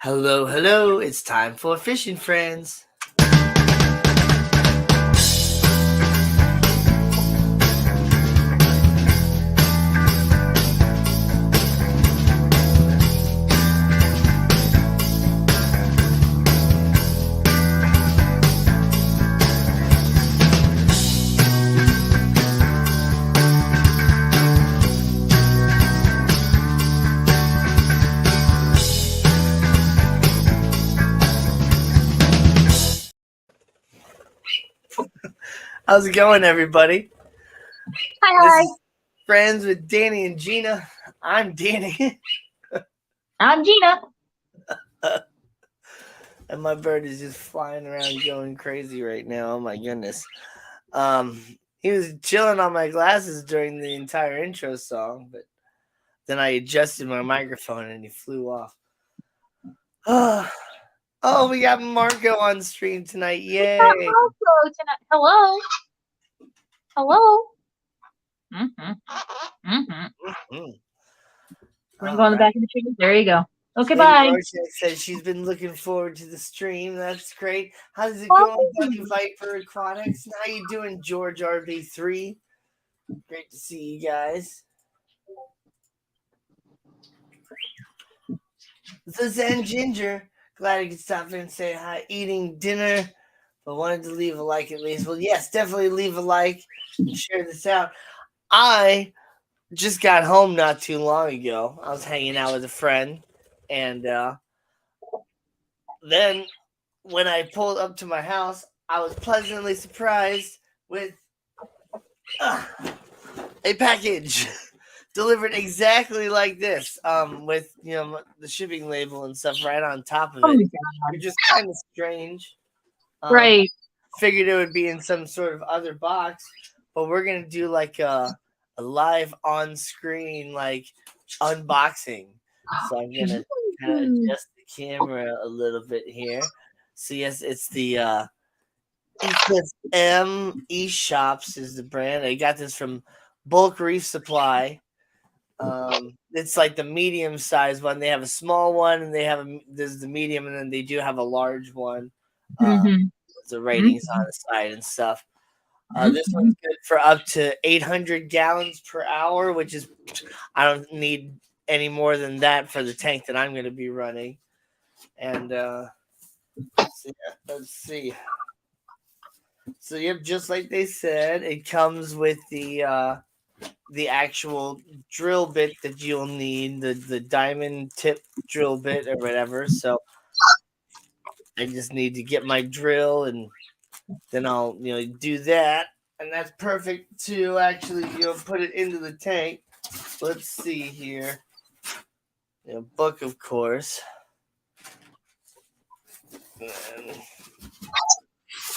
Hello, hello. It's time for Fishing Friends. How's it going, everybody? Hi, This hi. is Friends with Danny and Gina. I'm Danny, I'm Gina. and my bird is just flying around going crazy right now. Oh my goodness. Um, he was chilling on my glasses during the entire intro song, but then I adjusted my microphone and he flew off. Oh, we got Marco on stream tonight. Got Yay. Marco tonight. Hello. Hello. Mm-hmm. Mm-hmm. Mm. We're gonna All go on the right. back of the tree. There you go. Okay, Lady bye. Rocha says she's been looking forward to the stream. That's great. How's it Oh, going, Buddy Viper Aquatics? How you doing, George RV3? Great to see you guys. The Zen Ginger. Glad I could stop in and say hi. Eating dinner, but wanted to leave a like at least. Well, yes, definitely leave a like and share this out. I just got home not too long ago. I was hanging out with a friend, and then when I pulled up to my house, I was pleasantly surprised with uh, a package delivered exactly like this, with the shipping label and stuff right on top of oh it, my which God. is kind of strange. Right. Figured it would be in some sort of other box, but we're gonna do like a live on screen like unboxing. So I'm gonna kind of Mm. adjust the camera a little bit here. So yes, it's the Eclipse M eShops is the brand. I got this from Bulk Reef Supply. It's like the medium size one. They have a small one, and there's the medium, and then they do have a large one. Mm-hmm. The ratings Mm-hmm. on the side and stuff. This Mm-hmm. one's good for up to 800 gallons per hour, which is I don't need any more than that for the tank that I'm going to be running. And so yeah, let's see. So yep, just like they said, it comes with the actual drill bit that you'll need, the diamond tip drill bit or whatever. So I just need to get my drill, and then I'll do that, and that's perfect to actually put it into the tank. Let's see here. Book, of course. And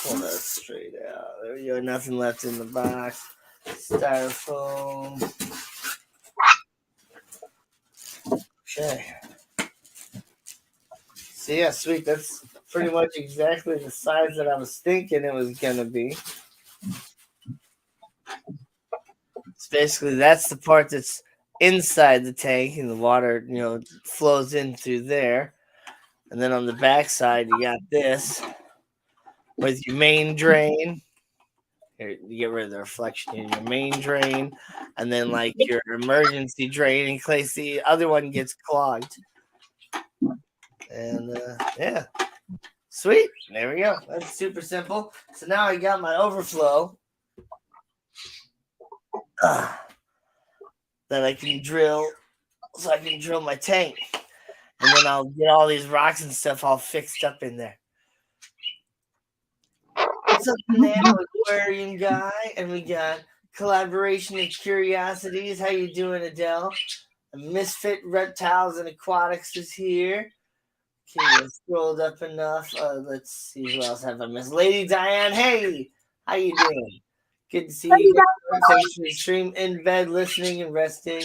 pull that straight out. There we go. Nothing left in the box. Styrofoam. Okay. So yeah, sweet. That's pretty much exactly the size that I was thinking it was gonna be. It's basically that's the part that's inside the tank, and the water flows in through there. And then on the back side, you got this with your main drain. Here, you get rid of the reflection in your main drain, and then like your emergency drain in case the other one gets clogged. And yeah, sweet. There we go. That's super simple. So now I got my overflow that I can drill, so I can drill my tank, and then I'll get all these rocks and stuff all fixed up in there. What's up, Nano Aquarium Guy? And we got Collaboration of Curiosities. How you doing, Adele? Misfit Reptiles and Aquatics is here. Okay, I scrolled up enough. Let's see who else have I missed. Lady Diane, hey, how you doing? Good to see you guys. Thanks for the stream. In bed, listening and resting.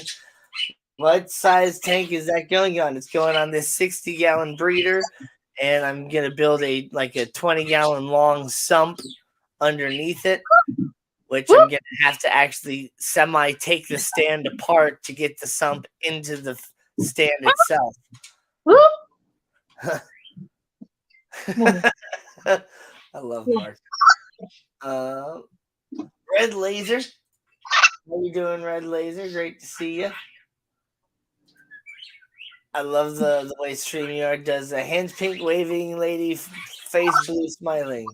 What size tank is that going on? It's going on this 60-gallon breeder, and I'm gonna build a 20-gallon long sump underneath it, which I'm gonna have to actually semi take the stand apart to get the sump into the stand itself. Whoop. I love Mark. Uh, Red Laser. How you doing, Red Laser? Great to see you. I love the way StreamYard does the hands pink waving lady, face blue smiling.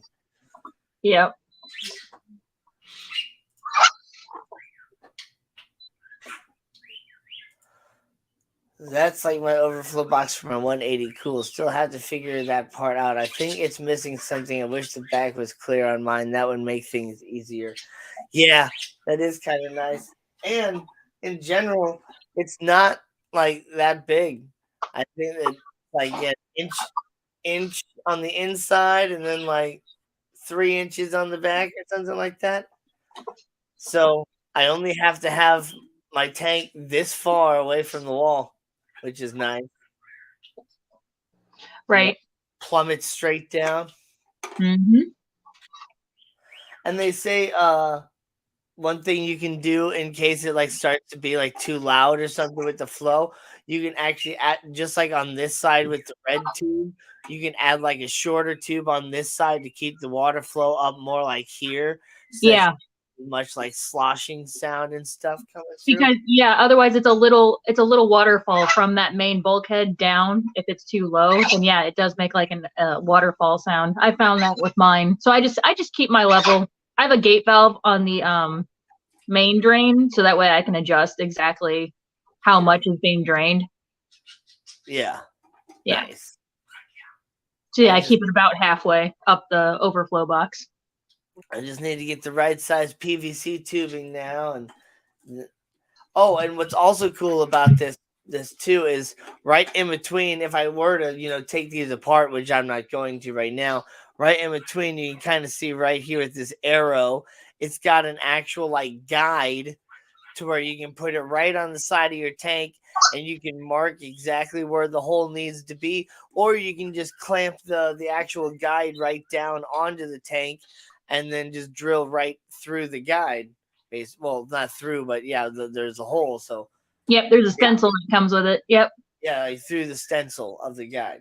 Yep. That's like my overflow box for my 180. Cool. Still have to figure that part out. I think it's missing something. I wish the back was clear on mine. That would make things easier. Yeah, that is kind of nice. And in general, it's not like that big. I think that like inch on the inside and then like 3 inches on the back or something like that. So I only have to have my tank this far away from the wall, which is nice. Right. Plummet straight down. Mm-hmm. And they say one thing you can do in case it like starts to be like too loud or something with the flow, you can actually add, just like on this side with the red tube, you can add like a shorter tube on this side to keep the water flow up more like here, so that Yeah. much like sloshing sound and stuff coming through. Because otherwise it's a little waterfall from that main bulkhead down. If it's too low, then it does make like a waterfall sound. I found that with mine. So I just keep my level. I have a gate valve on the main drain, so that way I can adjust exactly how much is being drained. Yeah. Yeah. Nice. So I keep it about halfway up the overflow box. I just need to get the right size PVC tubing now, and and what's also cool about this too is right in between. If I were to take these apart, which I'm not going to right now, right in between, you can kind of see right here with this arrow. It's got an actual like guide to where you can put it right on the side of your tank, and you can mark exactly where the hole needs to be, or you can just clamp the actual guide right down onto the tank, and then just drill right through the guide. Well, not through, but there's a hole. So yep, there's a stencil that comes with it. Yep. Yeah, like through the stencil of the guide.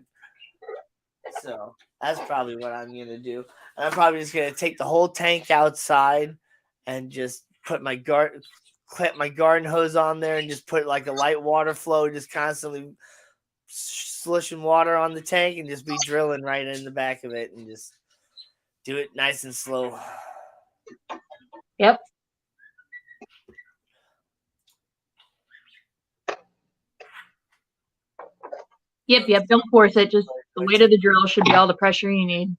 So that's probably what I'm gonna do. And I'm probably just gonna take the whole tank outside and just put clamp my garden hose on there and just put like a light water flow, just constantly slushing water on the tank and just be drilling right in the back of it and just do it nice and slow. Yep. Yep. Don't force it. Just the weight of the drill should be all the pressure you need.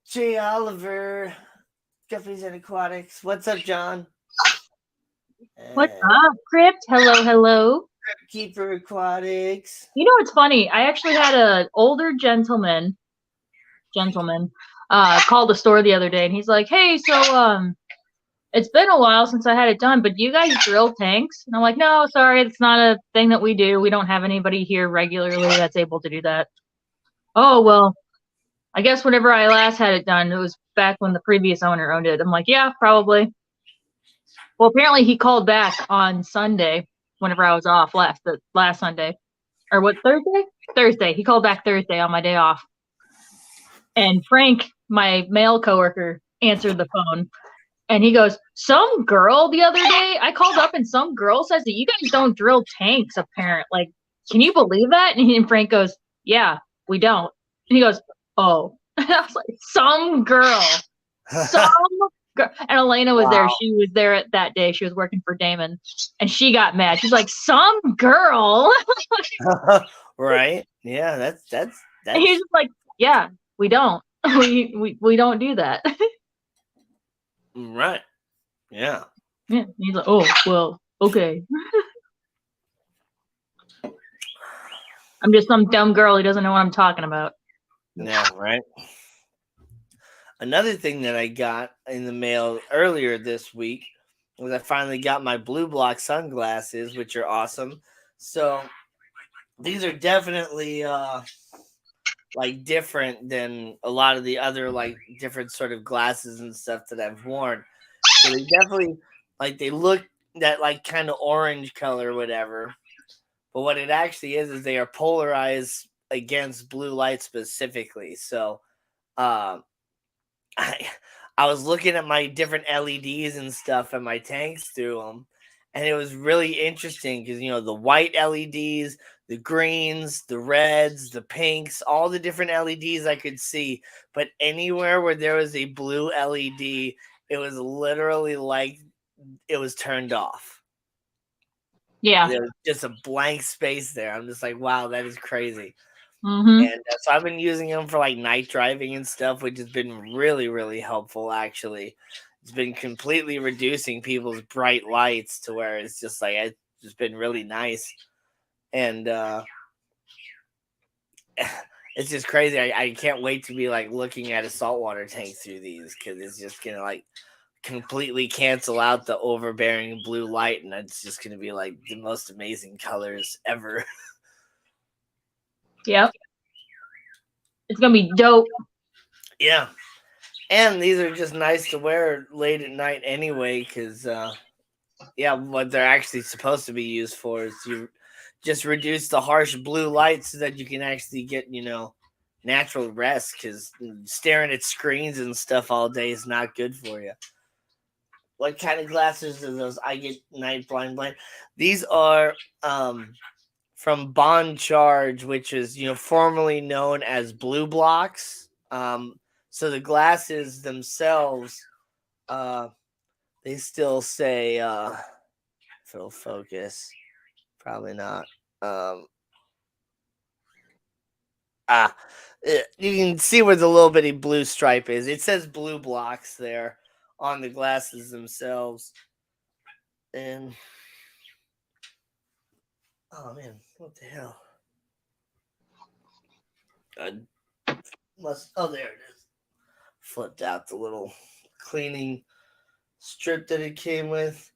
Jay Oliver, Guppys and Aquatics. What's up, John? What's up, Crypt? Hello. Keeper Aquatics. You know what's funny? I actually had an older gentleman call the store the other day, and he's like, "Hey, so it's been a while since I had it done, but do you guys drill tanks?" And I'm like, "No, sorry, it's not a thing that we do. We don't have anybody here regularly that's able to do that." Oh, well, I guess whenever I last had it done, it was back when the previous owner owned it. I'm like, "Yeah, probably." Well, apparently he called back on Sunday whenever I was off last Sunday. Or what, Thursday? Thursday. He called back Thursday on my day off. And Frank, my male coworker, answered the phone. And he goes, "Some girl the other day, I called up and some girl says that you guys don't drill tanks, apparent. Like, can you believe that?" And Frank goes, "Yeah, we don't." And he goes, "Oh." And I was like, "Some girl. Some girl." And Elena was there. She was there that day. She was working for Damon. And she got mad. She's like, "Some girl." Right. Yeah, that's And he's just like, "Yeah, we don't. We don't do that." Right. Yeah. Yeah. He's like, "Oh, well, okay." I'm just some dumb girl who doesn't know what I'm talking about. Yeah, right. Another thing that I got in the mail earlier this week was I finally got my blue block sunglasses, which are awesome. So these are definitely like different than a lot of the other like different sort of glasses and stuff that I've worn. So they definitely they look that like kind of orange color, whatever. But what it actually is they are polarized against blue light specifically. So uh, I, I was looking at my different LEDs and stuff and my tanks through them, and it was really interesting because the white LEDs, the greens, the reds, the pinks, all the different LEDs I could see, but anywhere where there was a blue LED, it was literally like it was turned off. Yeah. There was just a blank space there. I'm just like, wow, that is crazy. Mm-hmm. And so I've been using them for like night driving and stuff, which has been really, really helpful. Actually, it's been completely reducing people's bright lights to where it's just like it's just been really nice. And it's just crazy. I can't wait to be like looking at a saltwater tank through these because it's just gonna like completely cancel out the overbearing blue light, and it's just gonna be like the most amazing colors ever. Yep. It's gonna be dope. Yeah. And these are just nice to wear late at night anyway, because what they're actually supposed to be used for is you just reduce the harsh blue light so that you can actually get natural rest. Because staring at screens and stuff all day is not good for you. What kind of glasses are those? I get night blind. These are from Bond Charge, which is formerly known as Blue Blocks. So the glasses themselves, they still say, if it'll focus, probably not. You can see where the little bitty blue stripe is. It says Blue Blocks there on the glasses themselves. And oh man, what the hell? I there it is. Flipped out the little cleaning strip that it came with,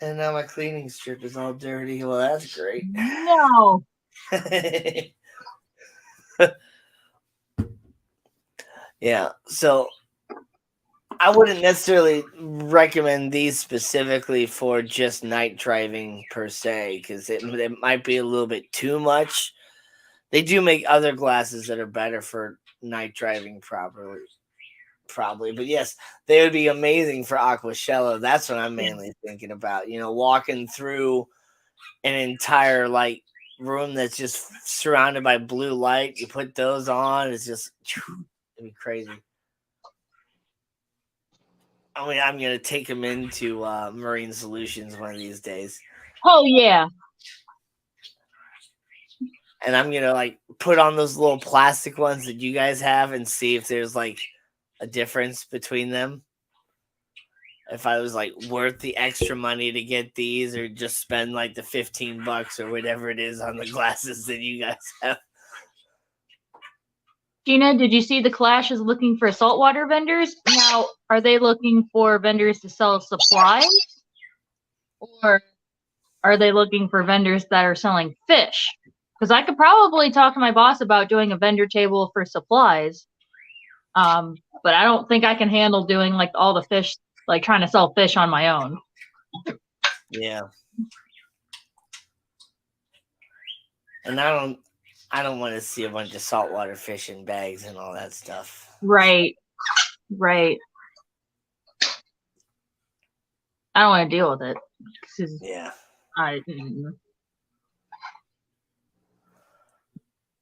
and now my cleaning strip is all dirty. Well, that's great. No. Yeah, so I wouldn't necessarily recommend these specifically for just night driving per se, because it might be a little bit too much. They do make other glasses that are better for night driving probably, but yes, they would be amazing for Aquashello. That's what I'm mainly thinking about. Walking through an entire like room that's just surrounded by blue light. You put those on, it's just it'd be crazy. I mean, I'm gonna take them into Marine Solutions one of these days. Oh yeah. And I'm gonna like put on those little plastic ones that you guys have and see if there's like a difference between them. If I was like worth the extra money to get these, or just spend like the $15 or whatever it is on the glasses that you guys have. Gina, did you see the Clash is looking for saltwater vendors? Now, are they looking for vendors to sell supplies? Or are they looking for vendors that are selling fish? Because I could probably talk to my boss about doing a vendor table for supplies. But I don't think I can handle doing like all the fish, like trying to sell fish on my own. Yeah. And I don't want to see a bunch of saltwater fish in bags and all that stuff. Right. I don't want to deal with it. Yeah.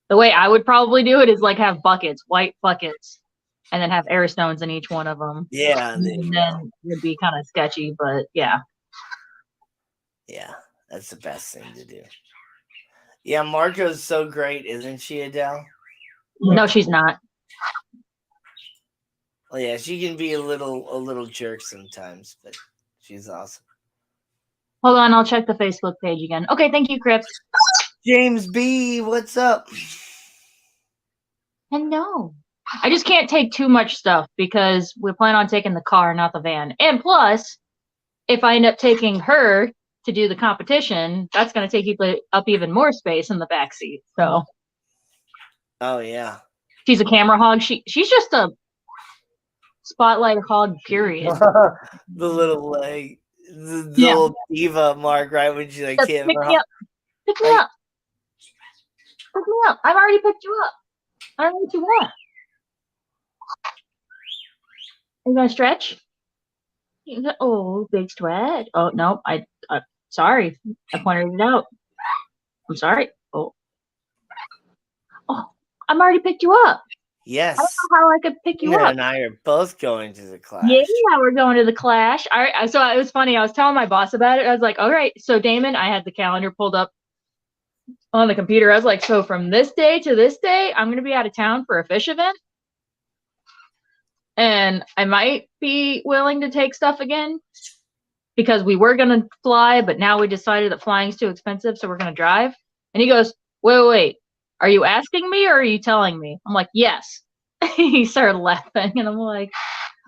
The way I would probably do it is like have buckets, white buckets, and then have air stones in each one of them. Yeah. And then it'd be kind of sketchy, but yeah. Yeah, that's the best thing to do. Yeah, Marco's so great, isn't she, Adele? No, she's not. Well, yeah, she can be a little jerk sometimes, but she's awesome. Hold on, I'll check the Facebook page again. Okay, thank you, Crips. James B, what's up? Hello. I just can't take too much stuff because we plan on taking the car, not the van. And plus, if I end up taking her to do the competition, that's going to take up even more space in the back seat. So. Oh yeah. She's a camera hog. She's just a spotlight hog. Period. The little like the little diva mark, right? When she like camera hog. Pick me Like, up. Pick me up. I've already picked you up. I don't know what you want. Are you gonna stretch? Oh, big stretch. Oh no, sorry. I pointed it out. I'm sorry. Oh, I'm already picked you up. I don't yes, know how I could pick you Gina up. and I are both going to the Yeah, Clash. we're going to the Clash. All right. So it was funny. I was telling my boss about it. I was like, all right. So Damon, I had the calendar pulled up on the computer. I was like, so from this day to this day, I'm going to be out of town for a fish event. And I might be willing to take stuff again because we were going to fly, but now we decided that flying's too expensive. So we're going to drive. And he goes, wait. Are you asking me or are you telling me? I'm like, yes. He started laughing. And I'm like,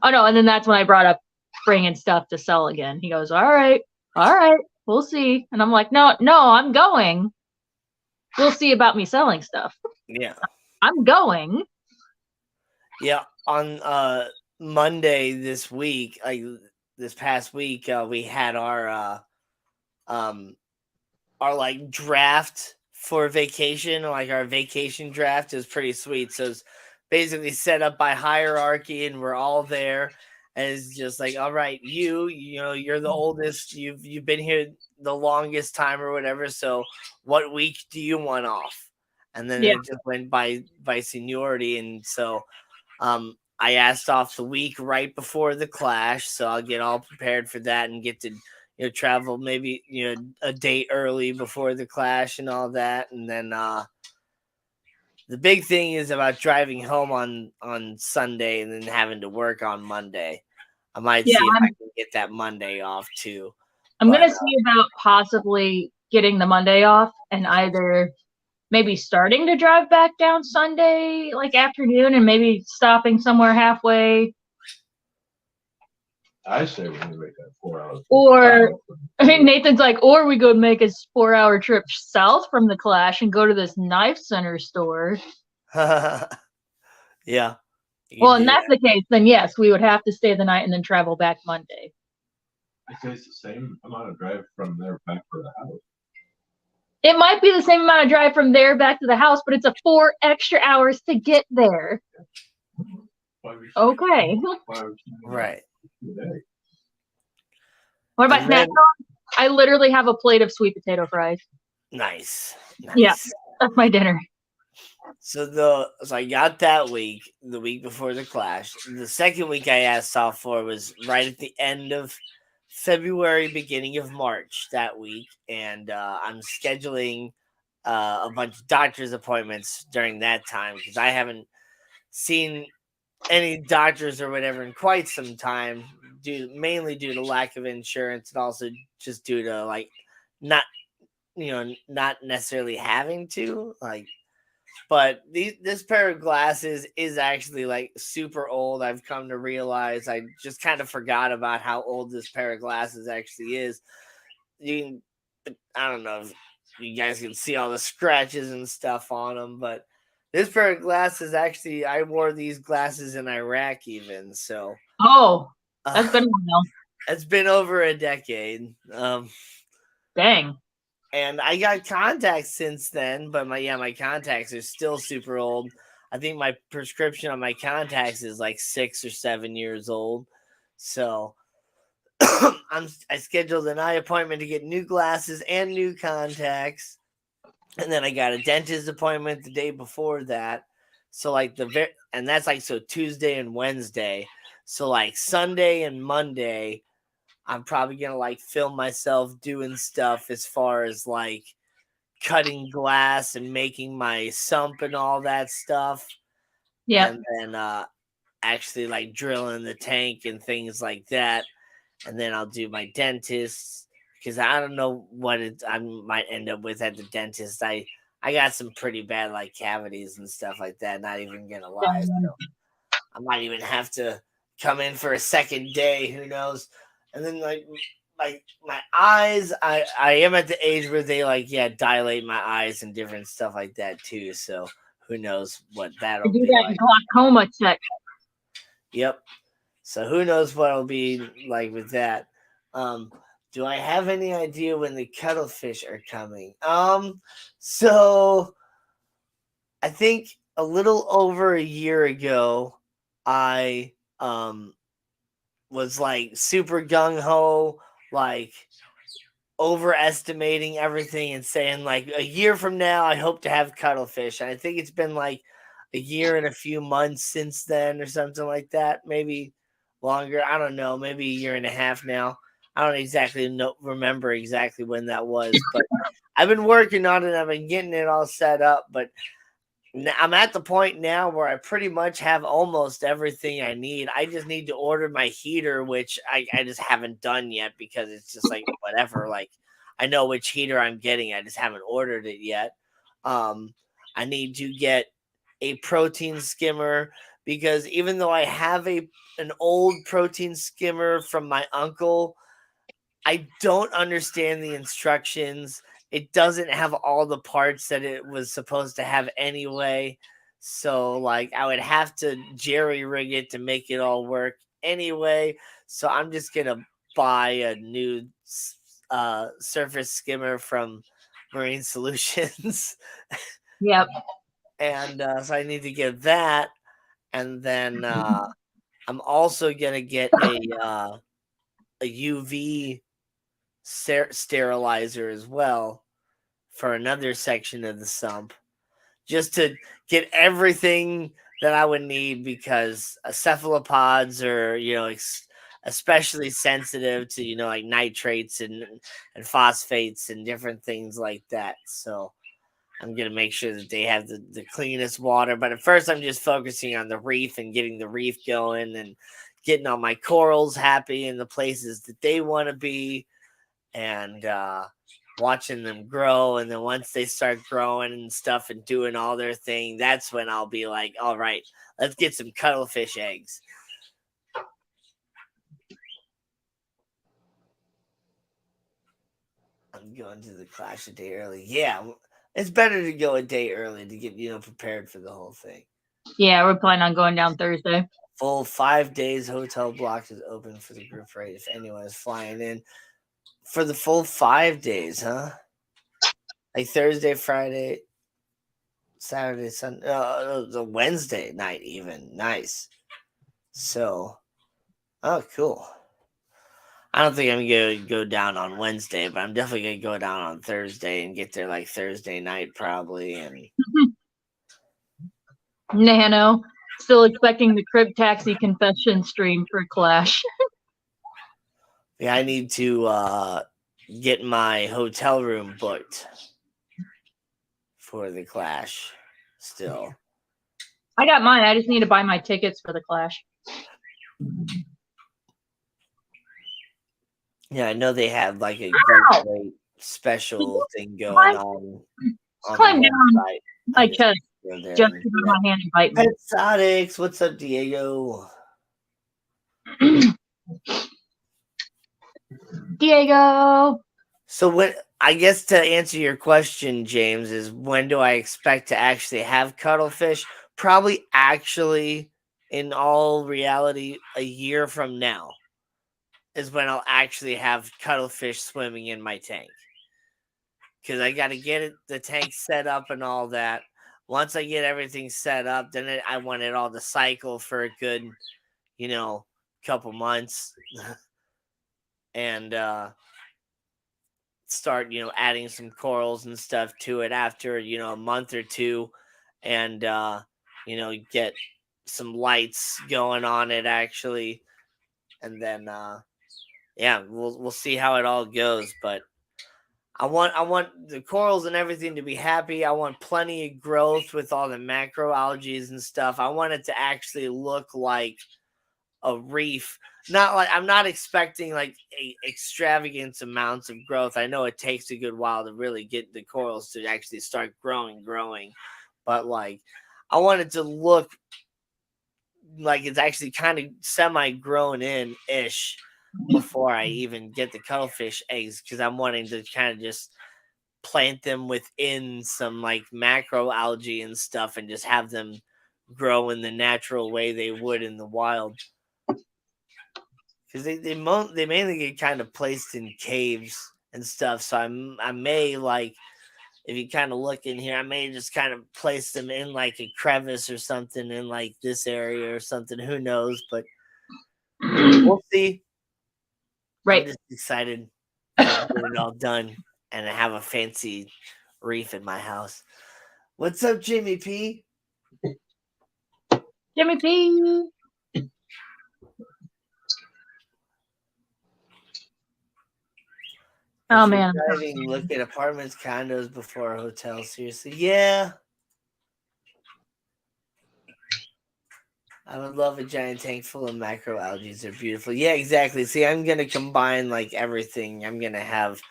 oh no. And then that's when I brought up bringing stuff to sell again. He goes, all right, we'll see. And I'm like, no, I'm going. We'll see about me selling stuff. Yeah. I'm going. Yeah. On Monday this week, like this past week, we had our like draft for vacation, like our vacation draft is pretty sweet. So it's basically set up by hierarchy and we're all there. And it's just like, all right, you know, you're the oldest, you've been here the longest time or whatever. So what week do you want off? And then Yeah. it just went by seniority. And so I asked off the week right before the Clash, so I'll get all prepared for that and get to travel maybe a date early before the Clash and all that. And then the big thing is about driving home on Sunday and then having to work on Monday. I might Yeah, see if I can get that Monday off too. I'm But gonna see about possibly getting the Monday off and either maybe starting to drive back down Sunday like afternoon and maybe stopping somewhere halfway. I say we're gonna make that 4 hours. Or Nathan's like, or we go make a 4-hour trip south from the Clash and go to this knife center store. yeah. Well, and that's the case, then yes, we would have to stay the night and then travel back Monday. I say it's the same amount of drive from there back to the house. It might be the same amount of drive from there back to the house, but it's a 4 extra hours to get there. Okay. Right. What about snack? I literally have a plate of sweet potato fries. Nice. Yeah, that's my dinner. So I got that week, the week before the Clash. The second week I asked off for was right at the end of February, beginning of March that week, and I'm scheduling a bunch of doctor's appointments during that time because I haven't seen any doctors or whatever in quite some time, mainly due to lack of insurance and also just due to like not necessarily having to like. But this pair of glasses is actually like super old. I've come to realize I just kind of forgot about how old this pair of glasses actually is. I don't know if you guys can see all the scratches and stuff on them, but this pair of glasses actually, I wore these glasses in Iraq even. So that's been a while. It's been over a decade. Dang. And I got contacts since then, but my contacts are still super old. I think my prescription on my contacts is like 6 or 7 years old. So I scheduled an eye appointment to get new glasses and new contacts. And then I got a dentist appointment the day before that. So like and that's like so Tuesday and Wednesday. So like Sunday and Monday, I'm probably gonna like film myself doing stuff as far as like cutting glass and making my sump and all that stuff. Yeah. And then actually like drilling the tank and things like that. And then I'll do my dentist because I don't know what I might end up with at the dentist. I got some pretty bad like cavities and stuff like that. Not even gonna lie. So I might even have to come in for a second day. Who knows? And then like my eyes, I am at the age where they dilate my eyes and different stuff like that too. So who knows what that'll do be that like. glaucoma check. Yep. So who knows what it'll be like with that. Do I have any idea when the cuttlefish are coming? So I think a little over a year ago, I was like super gung ho, like overestimating everything and saying like a year from now I hope to have cuttlefish. And I think it's been like a year and a few months since then or something like that. Maybe longer. I don't know. Maybe a year and a half now. I don't exactly remember exactly when that was, but I've been working on it. I've been getting it all set up, but I'm at the point now where I pretty much have almost everything I need. I just need to order my heater, which I just haven't done yet because it's just like whatever. Like I know which heater I'm getting. I just haven't ordered it yet. I need to get a protein skimmer because even though I have an old protein skimmer from my uncle, I don't understand the instructions. It doesn't have all the parts that it was supposed to have anyway. So like I would have to jerry rig it to make it all work anyway. So I'm just gonna buy a new surface skimmer from Marine Solutions. Yep. And so I need to get that. And then I'm also gonna get a UV sterilizer as well for another section of the sump, just to get everything that I would need because cephalopods are, especially sensitive to, like nitrates and phosphates and different things like that. So I'm going to make sure that they have the cleanest water. But at first, I'm just focusing on the reef and getting the reef going and getting all my corals happy in the places that they want to be and watching them grow. And then once they start growing and stuff and doing all their thing, that's when I'll be like, all right, let's get some cuttlefish eggs. I'm going to the class a day early. Yeah, it's better to go a day early to get, prepared for the whole thing. Yeah, we're planning on going down Thursday. Full 5 days hotel block is open for the group rate if anyone is flying in. For the full 5 days, huh? Like Thursday, Friday, Saturday, Sunday, the Wednesday night even. Nice. So, oh, cool. I don't think I'm going to go down on Wednesday, but I'm definitely going to go down on Thursday and get there like Thursday night probably. And Nano, still expecting the crib taxi confession stream for Clash. yeah, I need to get my hotel room booked for the Clash still. I got mine. I just need to buy my tickets for the Clash. Yeah, I know they have like a group rate special thing going on Climb the down website. my chest. Just to Yeah. my hand and bite me. Exotics, what's up, Diego? Diego. So when I guess to answer your question, James, is when do I expect to actually have cuttlefish? Probably actually, in all reality, a year from now is when I'll actually have cuttlefish swimming in my tank. Because I got to get the tank set up and all that. Once I get everything set up, then I want it all to cycle for a good, couple months. And start, adding some corals and stuff to it after, a month or two. And, get some lights going on it actually. And then, we'll see how it all goes. But I want the corals and everything to be happy. I want plenty of growth with all the macroalgae and stuff. I want it to actually look like a reef. Not like I'm not expecting like extravagant amounts of growth. I know it takes a good while to really get the corals to actually start growing, but like I want it to look like it's actually kind of semi-grown in ish before I even get the cuttlefish eggs, because I'm wanting to kind of just plant them within some like macroalgae and stuff and just have them grow in the natural way they would in the wild. because they mainly get kind of placed in caves and stuff. So I may like, if you kind of look in here, I may just kind of place them in like a crevice or something in like this area or something. Who knows? But we'll see. I'm Right. just excited to get it all done and have a fancy reef in my house. What's up, Jimmy P? Jimmy P. Oh If you're man. driving, look at apartments, condos before hotels. Seriously, yeah. I would love a giant tank full of macroalgae. They're beautiful. Yeah, exactly. See, I'm gonna combine like everything. I'm gonna have,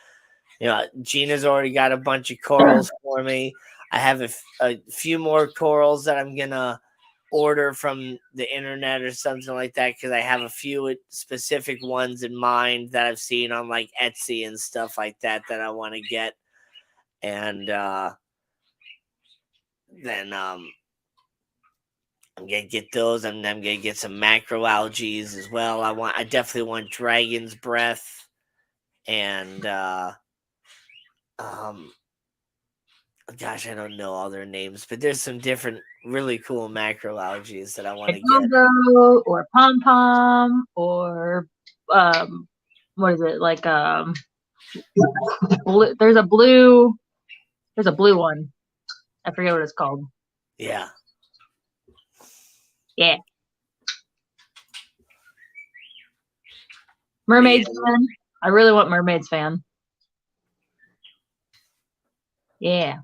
Gina's already got a bunch of corals for me. I have a few more corals that I'm gonna order from the internet or something like that, because I have a few specific ones in mind that I've seen on like Etsy and stuff like that I want to get. And then I'm gonna get those, and I'm gonna get some macroalgae as well. I definitely want dragon's breath, and gosh, I don't know all their names, but there's some different really cool macroalgae that I want to get. Congo or pom pom or what is it like there's a blue one. I forget what it's called. Yeah. Yeah. Mermaids fan. I really want Mermaids fan. Yeah.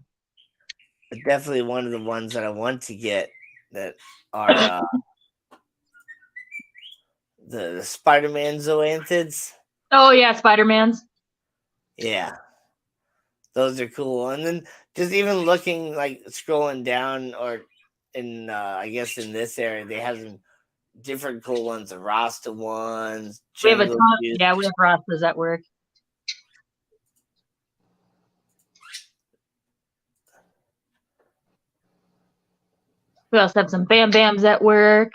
But definitely one of the ones that I want to get that are the Spider-Man zoanthids. Oh yeah, Spider-Man's. Yeah. Those are cool. And then just even looking, like scrolling down, or in I guess in this area, they have some different cool ones, the Rasta ones. We have a Jungle ton. Juice. Yeah, we have Rastas at work. We also have some Bam Bams at work.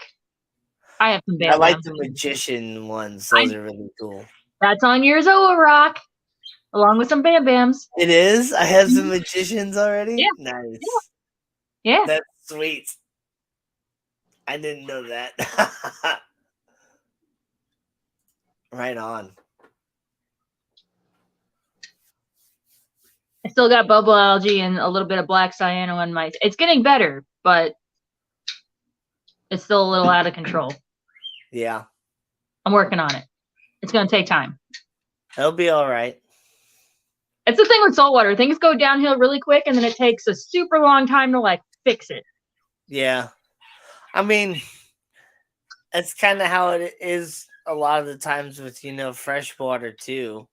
I have some Bam I like Bams. the magician ones. Those are really cool. That's on your Zoa Rock, along with some Bam Bams. It is? I have some magicians already? Yeah. Nice. Yeah. That's sweet. I didn't know that. Right on. I still got bubble algae and a little bit of black cyano in my. It's getting better, but it's still a little out of control. Yeah. I'm working on it. It's going to take time. It'll be all right. It's the thing with saltwater. Things go downhill really quick, and then it takes a super long time to like fix it. Yeah. I mean, that's kind of how it is a lot of the times with, freshwater too.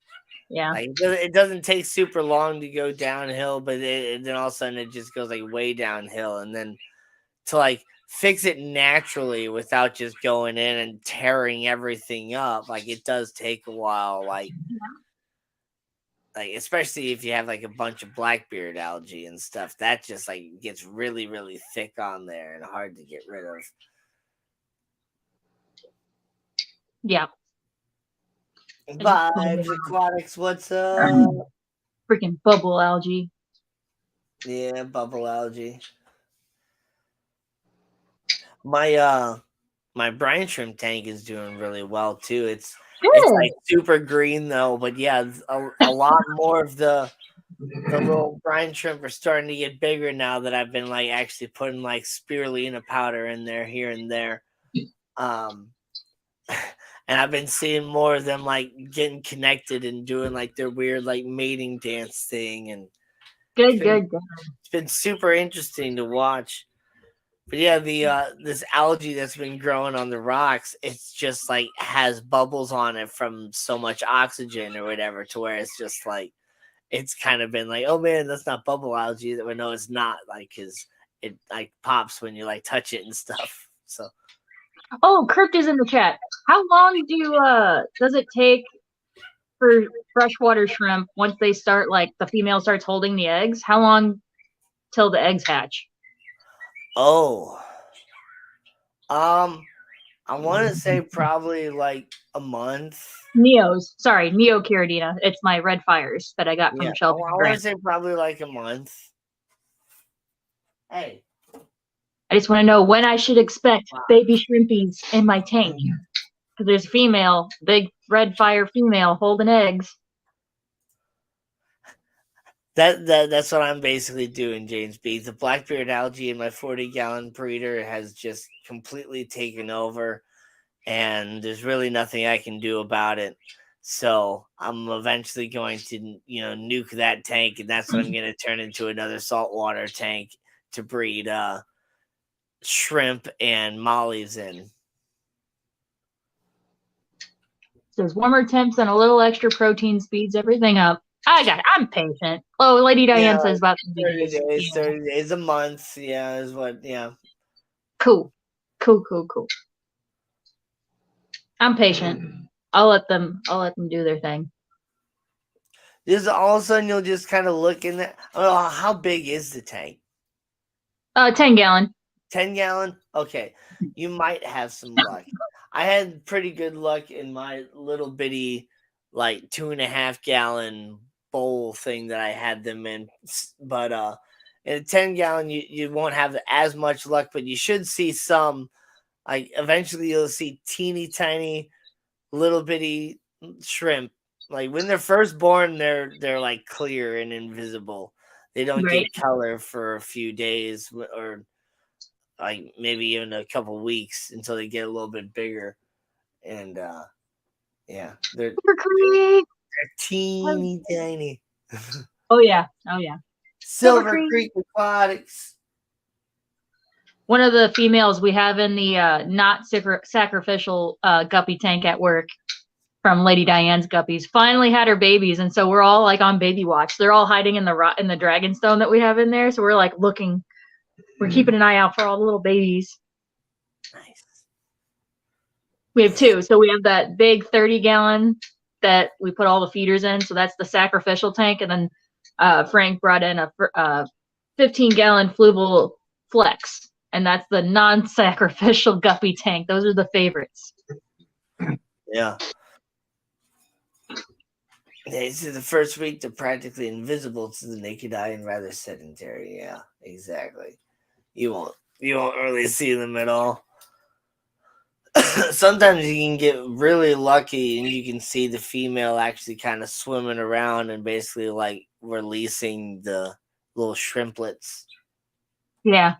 Yeah. Like it doesn't take super long to go downhill, but then all of a sudden it just goes like way downhill, and then to like fix it naturally without just going in and tearing everything up, like it does take a while. Like especially if you have like a bunch of blackbeard algae and stuff, that just like gets really, really thick on there and hard to get rid of. Yeah. Vibes Aquatics, what's up? Freaking bubble algae. Yeah, bubble algae. My brine shrimp tank is doing really well too. It's like super green though, but yeah, a lot more of the little brine shrimp are starting to get bigger now that I've been like actually putting like spirulina powder in there here and there. And I've been seeing more of them like getting connected and doing like their weird like mating dance thing, and good. It's been super interesting to watch. But yeah, the this algae that's been growing on the rocks, it's just like has bubbles on it from so much oxygen or whatever, to where it's just like it's kind of been like, oh man, that's not bubble algae. That we know it's not, like, because it like pops when you like touch it and stuff. So. Oh, Crypt is in the chat. How long does it take for freshwater shrimp once they start, like the female starts holding the eggs? How long till the eggs hatch? Oh, I want to say probably like a month. Neo Caridina. It's my red fires that I got Yeah, from I Shelby want to Grant. say probably like a month. Hey, I just want to know when I should expect baby shrimpies in my tank. Because there's a female, big red fire female holding eggs. that's what I'm basically doing, James B. The blackbeard algae in my 40-gallon breeder has just completely taken over, and there's really nothing I can do about it. So I'm eventually going to, nuke that tank, and that's what I'm going to turn into another saltwater tank to breed shrimp and mollies in. There's warmer temps and a little extra protein speeds everything up. I'm patient. Oh, Lady Diane says about 30 days, 30 days, a month. Yeah, is what, yeah. Cool. I'm patient. I'll let them do their thing. Just all of a sudden you'll just kind of look in there. Oh, how big is the tank? 10 gallon. 10 gallon? Okay. You might have some luck. I had pretty good luck in my little bitty, like 2.5 gallon bowl thing that I had them in. But in a 10 gallon, you won't have as much luck, but you should see some. Like eventually you'll see teeny tiny little bitty shrimp. Like when they're first born, they're like clear and invisible. They don't get color for a few days or like maybe even a couple weeks until they get a little bit bigger. And yeah, they're teeny tiny. Oh yeah. Silver Creek Aquatics. One of the females we have in the not sacrificial guppy tank at work from Lady Diane's guppies finally had her babies, and so we're all like on baby watch. They're all hiding in the dragon stone that we have in there, so we're like looking. We're keeping an eye out for all the little babies. Nice. We have two. So we have that big 30-gallon that we put all the feeders in. So that's the sacrificial tank. And then Frank brought in a 15-gallon Fluval Flex. And that's the non-sacrificial guppy tank. Those are the favorites. Yeah. This is the first week they're practically invisible to the naked eye and rather sedentary. Yeah, exactly. You won't really see them at all. Sometimes you can get really lucky and you can see the female actually kind of swimming around and basically like releasing the little shrimplets. Yeah.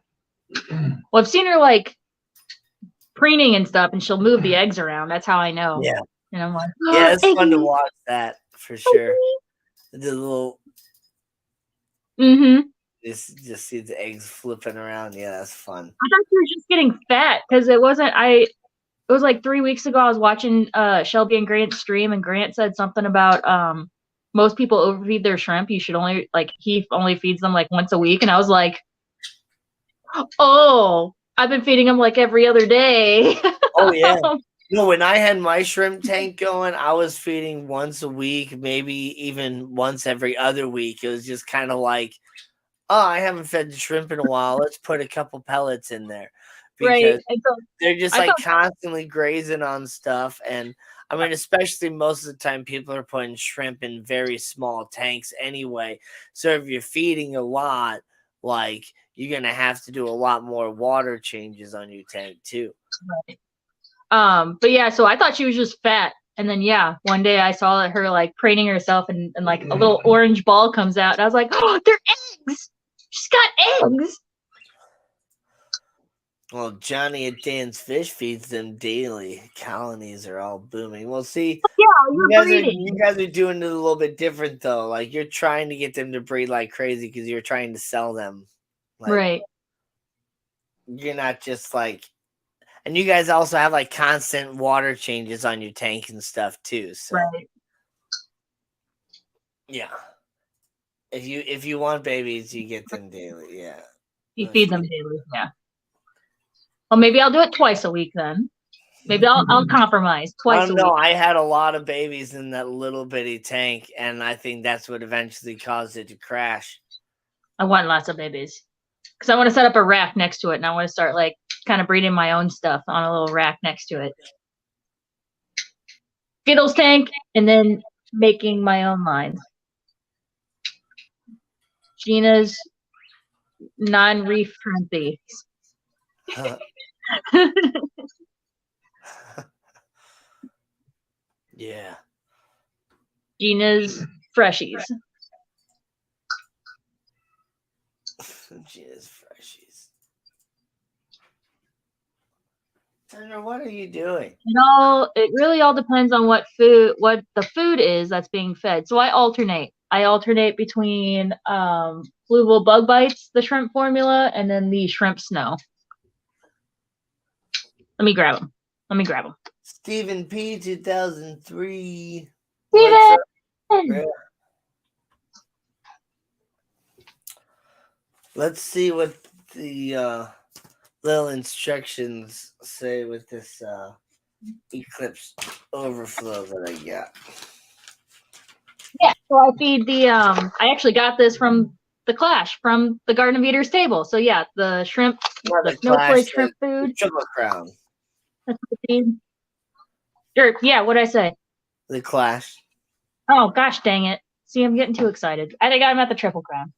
Well, I've seen her like preening and stuff, and she'll move the eggs around. That's how I know. Yeah. And I'm like, yeah, it's fun to watch that for sure. The little just see the eggs flipping around. Yeah, that's fun. I thought she was just getting fat because it wasn't. It was like 3 weeks ago. I was watching Shelby and Grant's stream, and Grant said something about most people overfeed their shrimp. You should only he only feeds them like once a week, and I was like, oh, I've been feeding them like every other day. Oh yeah. No, when I had my shrimp tank going, I was feeding once a week, maybe even once every other week. It was just kind of like, oh, I haven't fed the shrimp in a while. Let's put a couple pellets in there. Because they're just like constantly grazing on stuff. And I mean, especially most of the time, people are putting shrimp in very small tanks anyway. So if you're feeding a lot, like you're going to have to do a lot more water changes on your tank too. Right. But yeah, so I thought she was just fat. And then, yeah, one day I saw her like preening herself and like a little orange ball comes out. And I was like, oh, they're eggs. She's got eggs. Well, Johnny at Dan's Fish feeds them daily. Colonies are all booming. Well, see, yeah, you guys are doing it a little bit different though. Like you're trying to get them to breed like crazy because you're trying to sell them. Like, right. You're not just like, and you guys also have like constant water changes on your tank and stuff too. So, right. Yeah. If you want babies, you get them daily. Yeah. You feed them daily. Yeah. Well, maybe I'll do it twice a week then. Maybe I'll compromise twice a week. I had a lot of babies in that little bitty tank, and I think that's what eventually caused it to crash. I want lots of babies because I want to set up a rack next to it, and I want to start like kind of breeding my own stuff on a little rack next to it. Skittles tank, and then making my own lines. Gina's non-reef shrimpy. Yeah. Gina's freshies. Gina's freshies. Sandra, what are you doing? It really all depends on what the food is that's being fed. So I alternate. I alternate between fluval bug bites, the shrimp formula, and then the shrimp snow. Let me grab them. Stephen P. 2003. Steven! What's up? Yeah. Let's see what the little instructions say with this Eclipse overflow that I got. Yeah, so I feed the I actually got this from the Clash, from the Garden of Eaters table. So yeah, the shrimp, Not the the snowflake Clash, shrimp the food. Triple Crown. That's what I feed. Sure, yeah, what'd I say? The Clash. Oh gosh dang it. See, I'm getting too excited. I think I'm at the Triple Crown.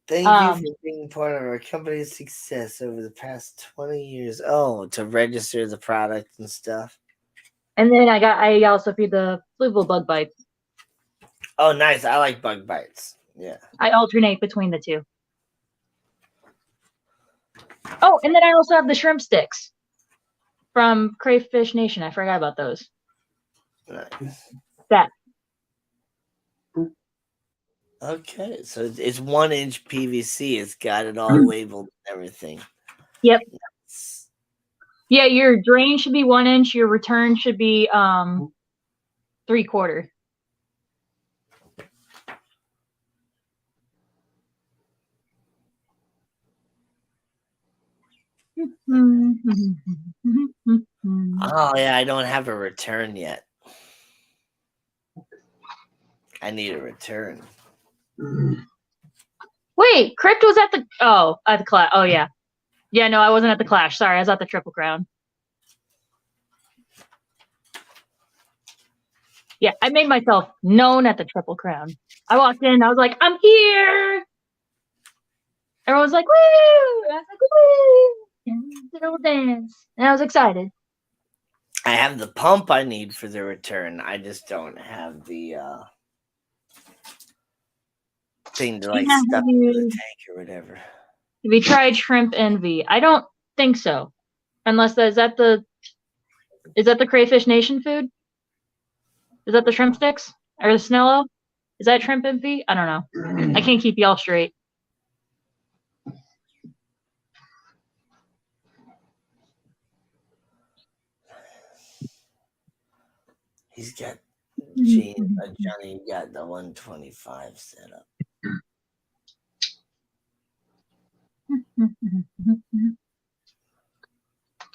Thank you for being part of our company's success over the past 20 years. Oh, to register the product and stuff. And then I also feed the fluval bug bites. Oh, nice. I like bug bites. Yeah. I alternate between the two. Oh, and then I also have the shrimp sticks from Crayfish Nation. I forgot about those. Nice. That. Okay, so it's 1 inch PVC. It's got it all labeled and everything. Yep. Nice. Yeah, your drain should be 1 inch. Your return should be 3/4. Oh yeah, I don't have a return yet. I need a return. Wait, Crypt was at the Clash. Oh yeah. Yeah, no, I wasn't at the Clash. Sorry, I was at the Triple Crown. Yeah, I made myself known at the Triple Crown. I walked in, I was like, I'm here. Everyone was like, woo! And I was like, woo! And did a little dance. And I was excited. I have the pump I need for the return. I just don't have the thing to like stuff into the tank or whatever. Have you tried Shrimp Envy? I don't think so. Unless is that the Crayfish Nation food? Is that the shrimp sticks? Or the Snello? Is that Shrimp Envy? I don't know. I can't keep y'all straight. He's got Johnny got the 125 set up.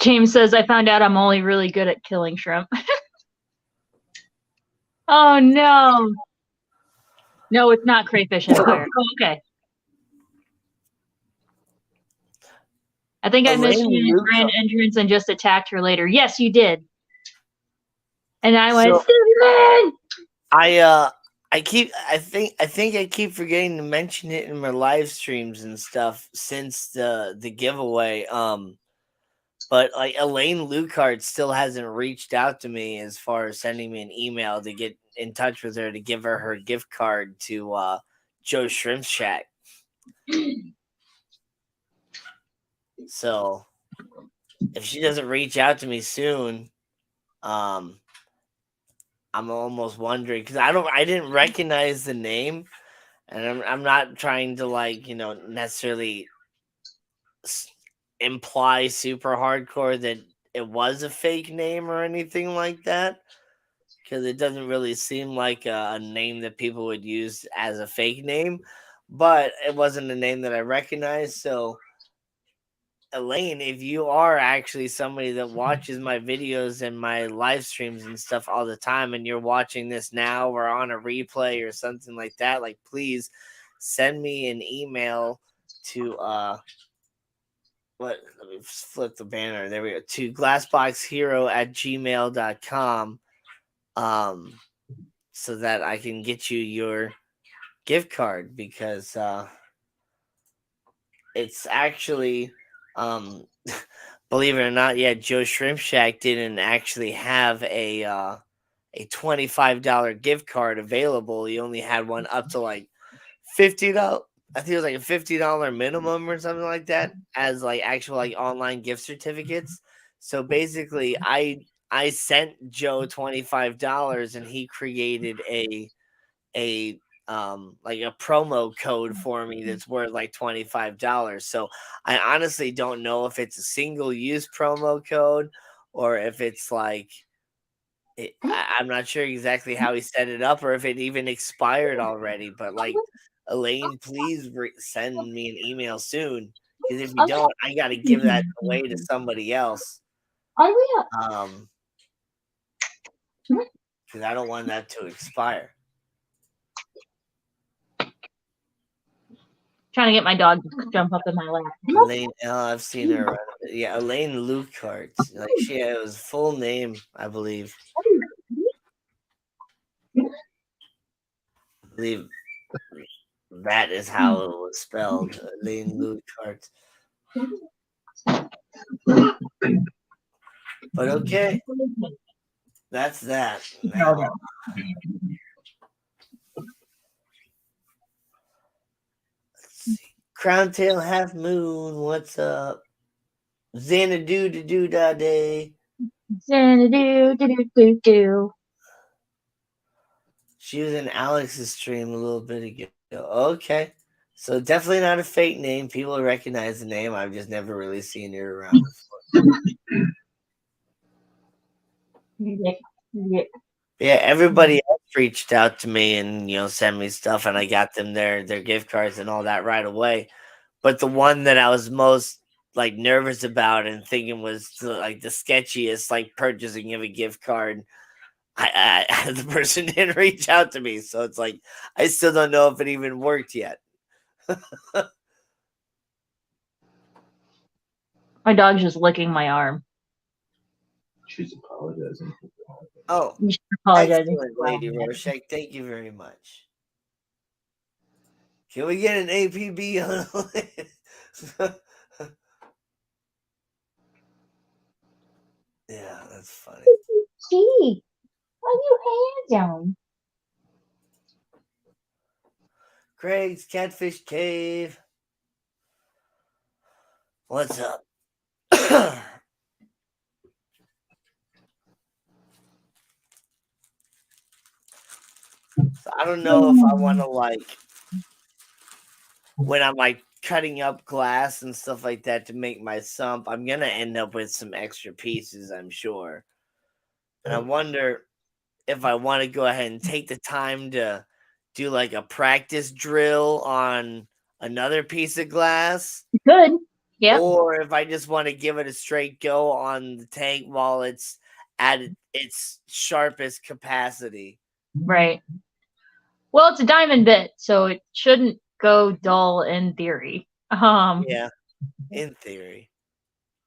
James says, I found out I'm only really good at killing shrimp. Oh no. No, it's not Crayfish Empire. Oh, okay. I think I missed you in grand entrance and just attacked her later. Yes, you did. And I went, Steven! I think I keep forgetting to mention it in my live streams and stuff since the giveaway. But like Elaine Lucart still hasn't reached out to me as far as sending me an email to get in touch with her to give her gift card to Joe Shrimp Shack. So if she doesn't reach out to me soon, I'm almost wondering because I didn't recognize the name, and I'm not trying to like necessarily imply super hardcore that it was a fake name or anything like that, because it doesn't really seem like a name that people would use as a fake name, but it wasn't a name that I recognized. So Elaine, if you are actually somebody that watches my videos and my live streams and stuff all the time, and you're watching this now or on a replay or something like that, like please send me an email to what? Let me flip the banner. There we go. To glassboxhero@gmail.com. So that I can get you your gift card because it's actually believe it or not, yeah, Joe Shrimp Shack didn't actually have a $25 gift card available. He only had one up to like $50. I think it was like a $50 minimum or something like that as like actual like online gift certificates. So basically I sent Joe $25 and he created a like a promo code for me that's worth like $25. So I honestly don't know if it's a single use promo code or if it's like I'm not sure exactly how he set it up or if it even expired already. But like Elaine, please send me an email soon because if you don't, I got to give that away to somebody else. Because I don't want that to expire. Trying to get my dog to jump up in my lap. Elaine, I've seen her. Yeah, Elaine Lucart. Like it was full name, I believe. I believe that is how it was spelled. Elaine Lucart. But okay, that's that. Now, let's see. Crown Tail Half Moon. What's up? Xanadu to do da day. Do. She was in Alex's stream a little bit ago. Okay. So definitely not a fake name. People recognize the name. I've just never really seen her around before. Yeah, everybody else reached out to me and sent me stuff, and I got them their gift cards and all that right away. But the one that I was most like nervous about and thinking was like the sketchiest, like purchasing of a gift card, the person didn't reach out to me, so it's like I still don't know if it even worked yet. My dog's just licking my arm. She's apologizing. Oh, You should apologize. excellent, Lady Rorschach. Thank you very much. Can we get an APB on it? Yeah, that's funny. Gee, why you hands down? Craig's Catfish Cave. What's up? So I don't know if I want to like when I'm like cutting up glass and stuff like that to make my sump. I'm gonna end up with some extra pieces, I'm sure. And I wonder if I want to go ahead and take the time to do like a practice drill on another piece of glass. Good. Yeah. Or if I just want to give it a straight go on the tank while it's at its sharpest capacity. Right. Well, it's a diamond bit, so it shouldn't go dull in theory. Yeah, in theory.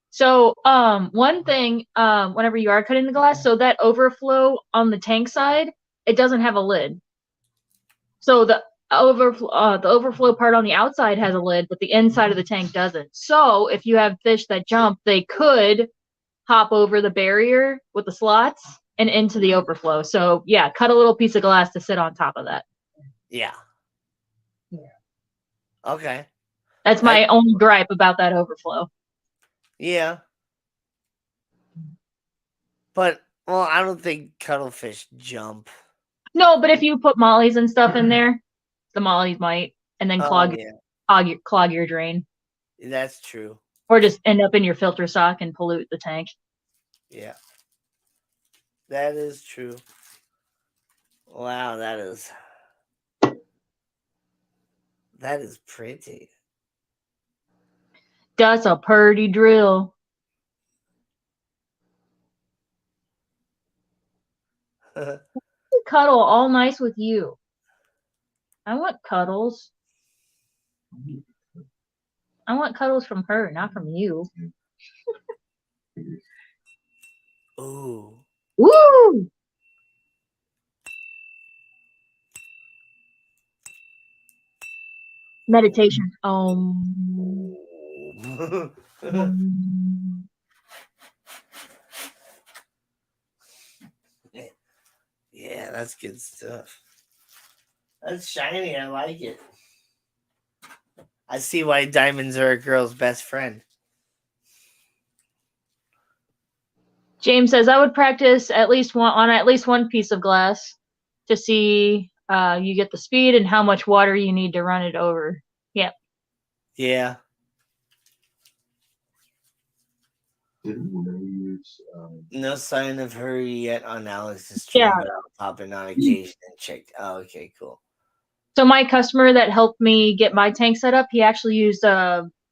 So, one thing, whenever you are cutting the glass, so that overflow on the tank side, it doesn't have a lid. So the overflow part on the outside has a lid, but the inside of the tank doesn't. So if you have fish that jump, they could hop over the barrier with the slots and into the overflow. So yeah, cut a little piece of glass to sit on top of that. Yeah. Okay. That's my only gripe about that overflow. Yeah. But well, I don't think cuttlefish jump. No, but if you put mollies and stuff in there, the mollies might, and then clog your drain. That's true. Or just end up in your filter sock and pollute the tank. Yeah. That is true. Wow, that is pretty. That's a purty drill. Cuddle all nice with you. I want cuddles. I want cuddles from her, not from you. Ooh. Woo! Meditation. Yeah, that's good stuff. That's shiny. I like it. I see why diamonds are a girl's best friend. James says I would practice at least one piece of glass to see you get the speed and how much water you need to run it over. Yep. Yeah. Didn't they use No sign of her yet on Alex's stream, but I'll pop in on occasion and check. Oh, okay, cool. So my customer that helped me get my tank set up, he actually used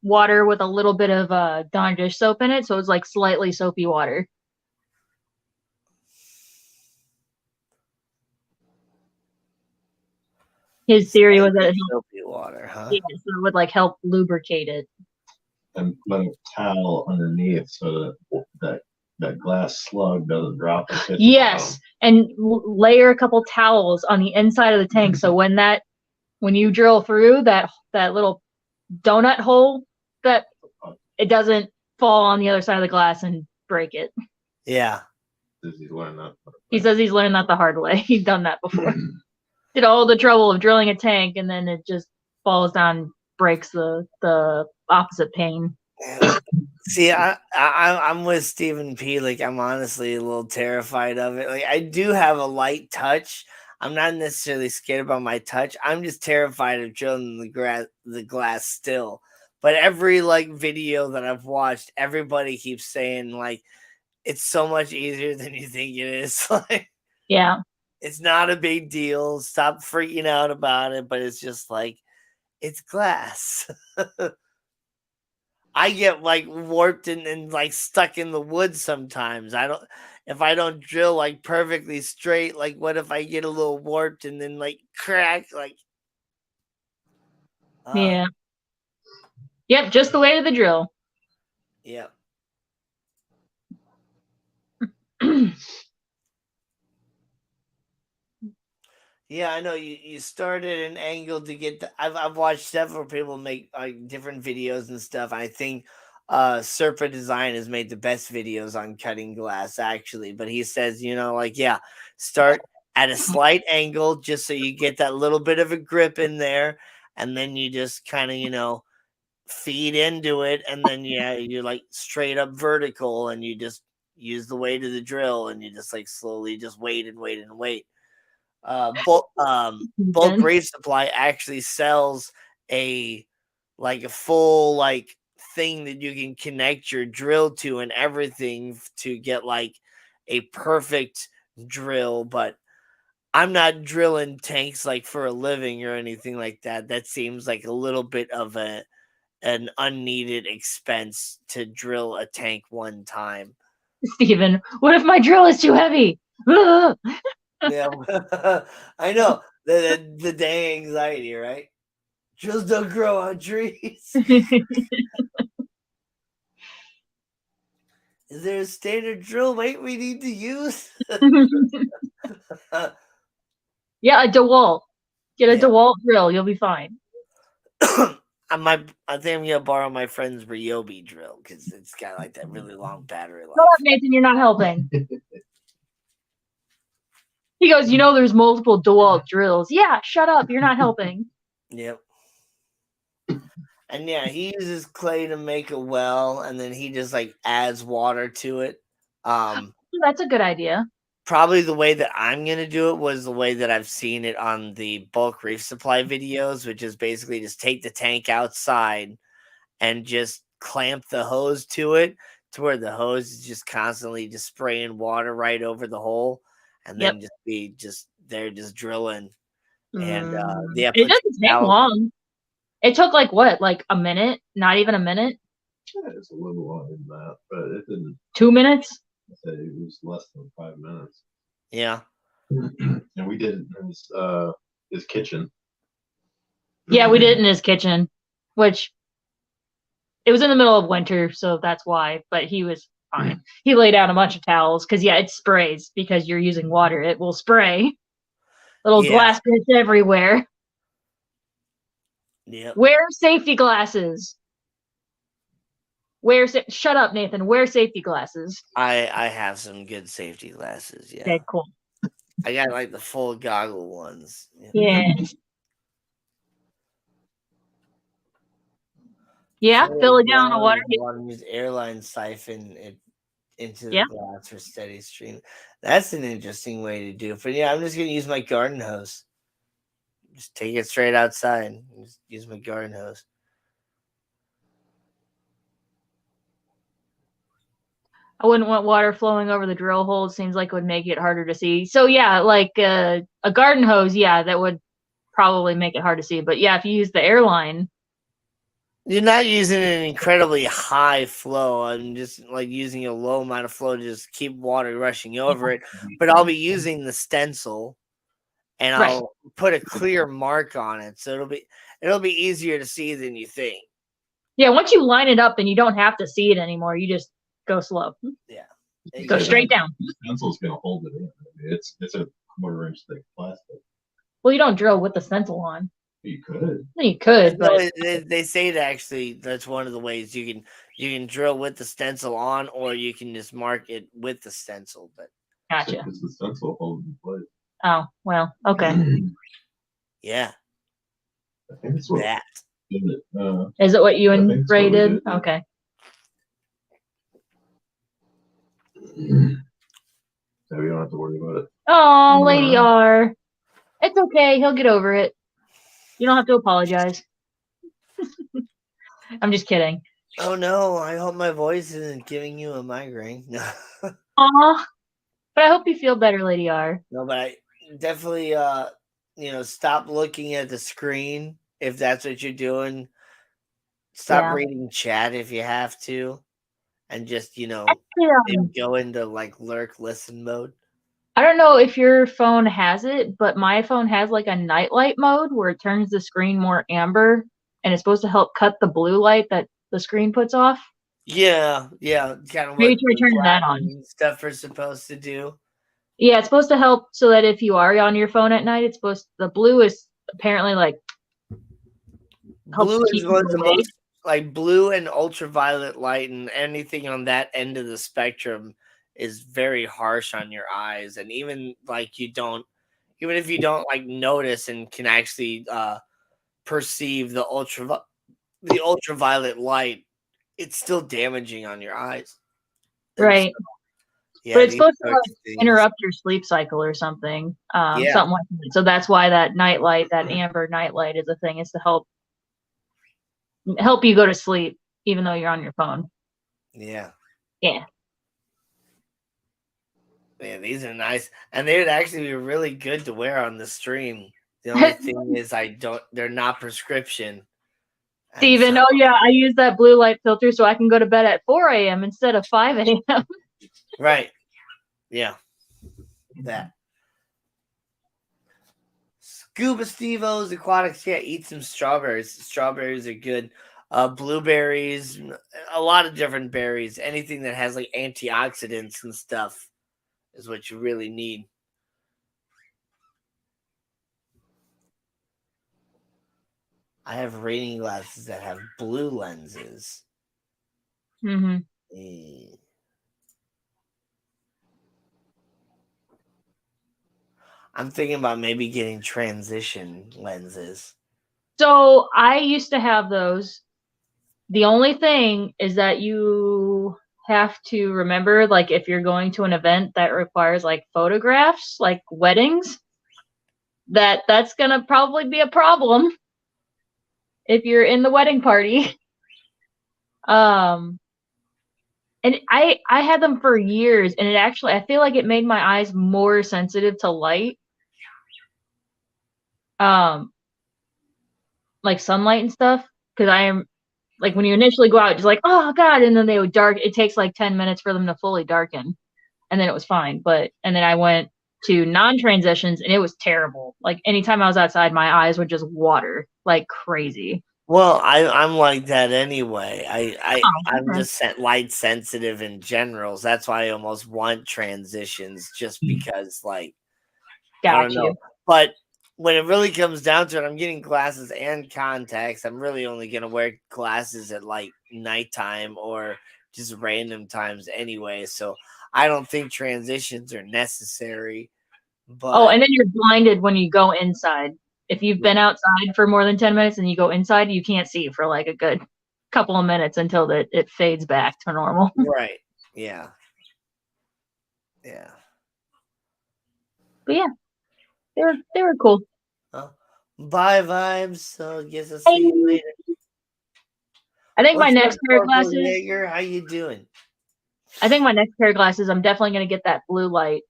water with a little bit of Dawn dish soap in it, so it's like slightly soapy water. His theory was that soapy water, huh? Yeah, so it would like help lubricate it. and put a towel underneath so that glass slug doesn't drop. And hit the Yes, and layer a couple towels on the inside of the tank, so when you drill through that little donut hole, that it doesn't fall on the other side of the glass and break it. Yeah. He says he's learned that the hard way. He's done that before. Did all the trouble of drilling a tank, and then it just falls down, breaks the opposite pane. See, I'm with Stephen P. Like, I'm honestly a little terrified of it. Like, I do have a light touch. I'm not necessarily scared about my touch. I'm just terrified of drilling the glass still. But every like video that I've watched, everybody keeps saying like it's so much easier than you think it is. Like, yeah, it's not a big deal. Stop freaking out about it. But it's just like it's glass. I get like warped and like stuck in the woods sometimes. If I don't drill like perfectly straight, like what if I get a little warped and then like crack like yeah. Yep, just the way to the drill. Yep. Yeah, I know you started an angle to get I've watched several people make like different videos and stuff. I think Serpa Design has made the best videos on cutting glass actually, but he says, like start at a slight angle just so you get that little bit of a grip in there, and then you just kind of, feed into it, and then you're like straight up vertical, and you just use the weight of the drill, and you just like slowly just wait and wait and wait. Bulk Reef Supply actually sells a full thing that you can connect your drill to and everything to get like a perfect drill. But I'm not drilling tanks like for a living or anything like that. That seems like a little bit of an unneeded expense to drill a tank one time. Steven, what if my drill is too heavy? Yeah, I know the dang anxiety, right? Drills don't grow on trees. Is there a standard drill weight we need to use? Yeah, a DeWalt. Get a DeWalt drill. You'll be fine. I think I'm gonna borrow my friend's Ryobi drill because it's got like that really long battery life. Shut up, Nathan. You're not helping. He goes, there's multiple DeWalt drills. Yeah, shut up. You're not helping. Yep. And he uses clay to make a well, and then he just like adds water to it. That's a good idea. Probably the way that I'm going to do it was the way that I've seen it on the Bulk Reef Supply videos, which is basically just take the tank outside and just clamp the hose to it to where the hose is just constantly just spraying water right over the hole, and then just be just drilling. And it doesn't take long. It took like a minute? Not even a minute? Yeah, it's a little longer than that, but it didn't. 2 minutes? It was less than 5 minutes. Yeah. And we did it in his kitchen. Yeah, we did it in his kitchen, which It was in the middle of winter, so that's why. But he was fine. He laid out a bunch of towels because it sprays because you're using water. It will spray. Little glass bits everywhere. Yep. Wear safety glasses. Shut up, Nathan. Wear safety glasses. I have some good safety glasses. Yeah. Okay, cool. I got like the full goggle ones. Yeah. Yeah, fill it down with water. Want to use airline siphon it into the glass for steady stream. That's an interesting way to do it. But yeah, I'm just gonna use my garden hose. Just take it straight outside. Just use my garden hose. I wouldn't want water flowing over the drill hole. It seems like it would make it harder to see. So yeah, like a garden hose, that would probably make it hard to see. But yeah, if you use the airline, you're not using an incredibly high flow. I'm just like using a low amount of flow to just keep water rushing over it. But I'll be using the stencil, and I'll put a clear mark on it, so it'll be easier to see than you think. Yeah, once you line it up, then you don't have to see it anymore. You just go slow. Yeah. Go straight down. The stencil's gonna hold it in. I mean, it's a 1/4 inch thick plastic. Well, you don't drill with the stencil on. You could. You could, but they say that actually that's one of the ways you can drill with the stencil on, or you can just mark it with the stencil. But gotcha. Because the stencil holds in place. Oh well, okay. Yeah. I think it's what that. Is it what you and Ray did? Okay. So you don't have to worry about it. Oh, Lady R. It's okay. He'll get over it. You don't have to apologize. I'm just kidding. Oh no, I hope my voice isn't giving you a migraine. Aw. But I hope you feel better, Lady R. No, but I definitely stop looking at the screen if that's what you're doing. Stop reading chat if you have to. And just, go into like lurk listen mode. I don't know if your phone has it, but my phone has like a nightlight mode where it turns the screen more amber, and it's supposed to help cut the blue light that the screen puts off. Yeah, kind of maybe try turning that on. Stuff we're supposed to do. Yeah, it's supposed to help so that if you are on your phone at night, the blue is apparently like blue is one of the most like blue and ultraviolet light, and anything on that end of the spectrum is very harsh on your eyes. And even if you don't like notice and can actually perceive the ultraviolet light, it's still damaging on your eyes. Right. So, but it's supposed to interrupt your sleep cycle or something. Something like that. So that's why that nightlight, that amber nightlight is a thing, is to help you go to sleep even though you're on your phone. Yeah. Yeah. Man, these are nice, and they would actually be really good to wear on the stream. The only thing is they're not prescription. Steven, I use that blue light filter so I can go to bed at 4 a.m. instead of 5 a.m. Right. Yeah. That. Scuba Steve-O's Aquatics, eat some strawberries. Strawberries are good. Blueberries, a lot of different berries. Anything that has like antioxidants and stuff is what you really need. I have reading glasses that have blue lenses. Mm-hmm. I'm thinking about maybe getting transition lenses. So I used to have those. The only thing is that you have to remember, like, if you're going to an event that requires like photographs, like weddings, that's gonna probably be a problem if you're in the wedding party. And I had them for years, and I feel like it made my eyes more sensitive to light. Like sunlight and stuff, because I am like, when you initially go out, just like, oh god, and then they would dark. It takes like 10 minutes for them to fully darken, and then it was fine. And then I went to non-transitions, and it was terrible. Like anytime I was outside, my eyes would just water like crazy. Well, I'm like that anyway. I'm Okay. just light sensitive in general. So that's why I almost want transitions, just because like I don't Got know. you. But when it really comes down to it, I'm getting glasses and contacts. I'm really only gonna wear glasses at like nighttime or just random times anyway. So I don't think transitions are necessary. Oh, But and then you're blinded when you go inside. If you've yeah, been outside for more than 10 minutes and you go inside, you can't see for like a good couple of minutes until it fades back to normal. right. Yeah. Yeah. But yeah, they were cool. Well, bye vibes. So guess I'll see you Hey. later. I think my What's up, next pair of Corporal glasses, Jaeger? How you doing? I think my next pair of glasses, I'm definitely gonna get that blue light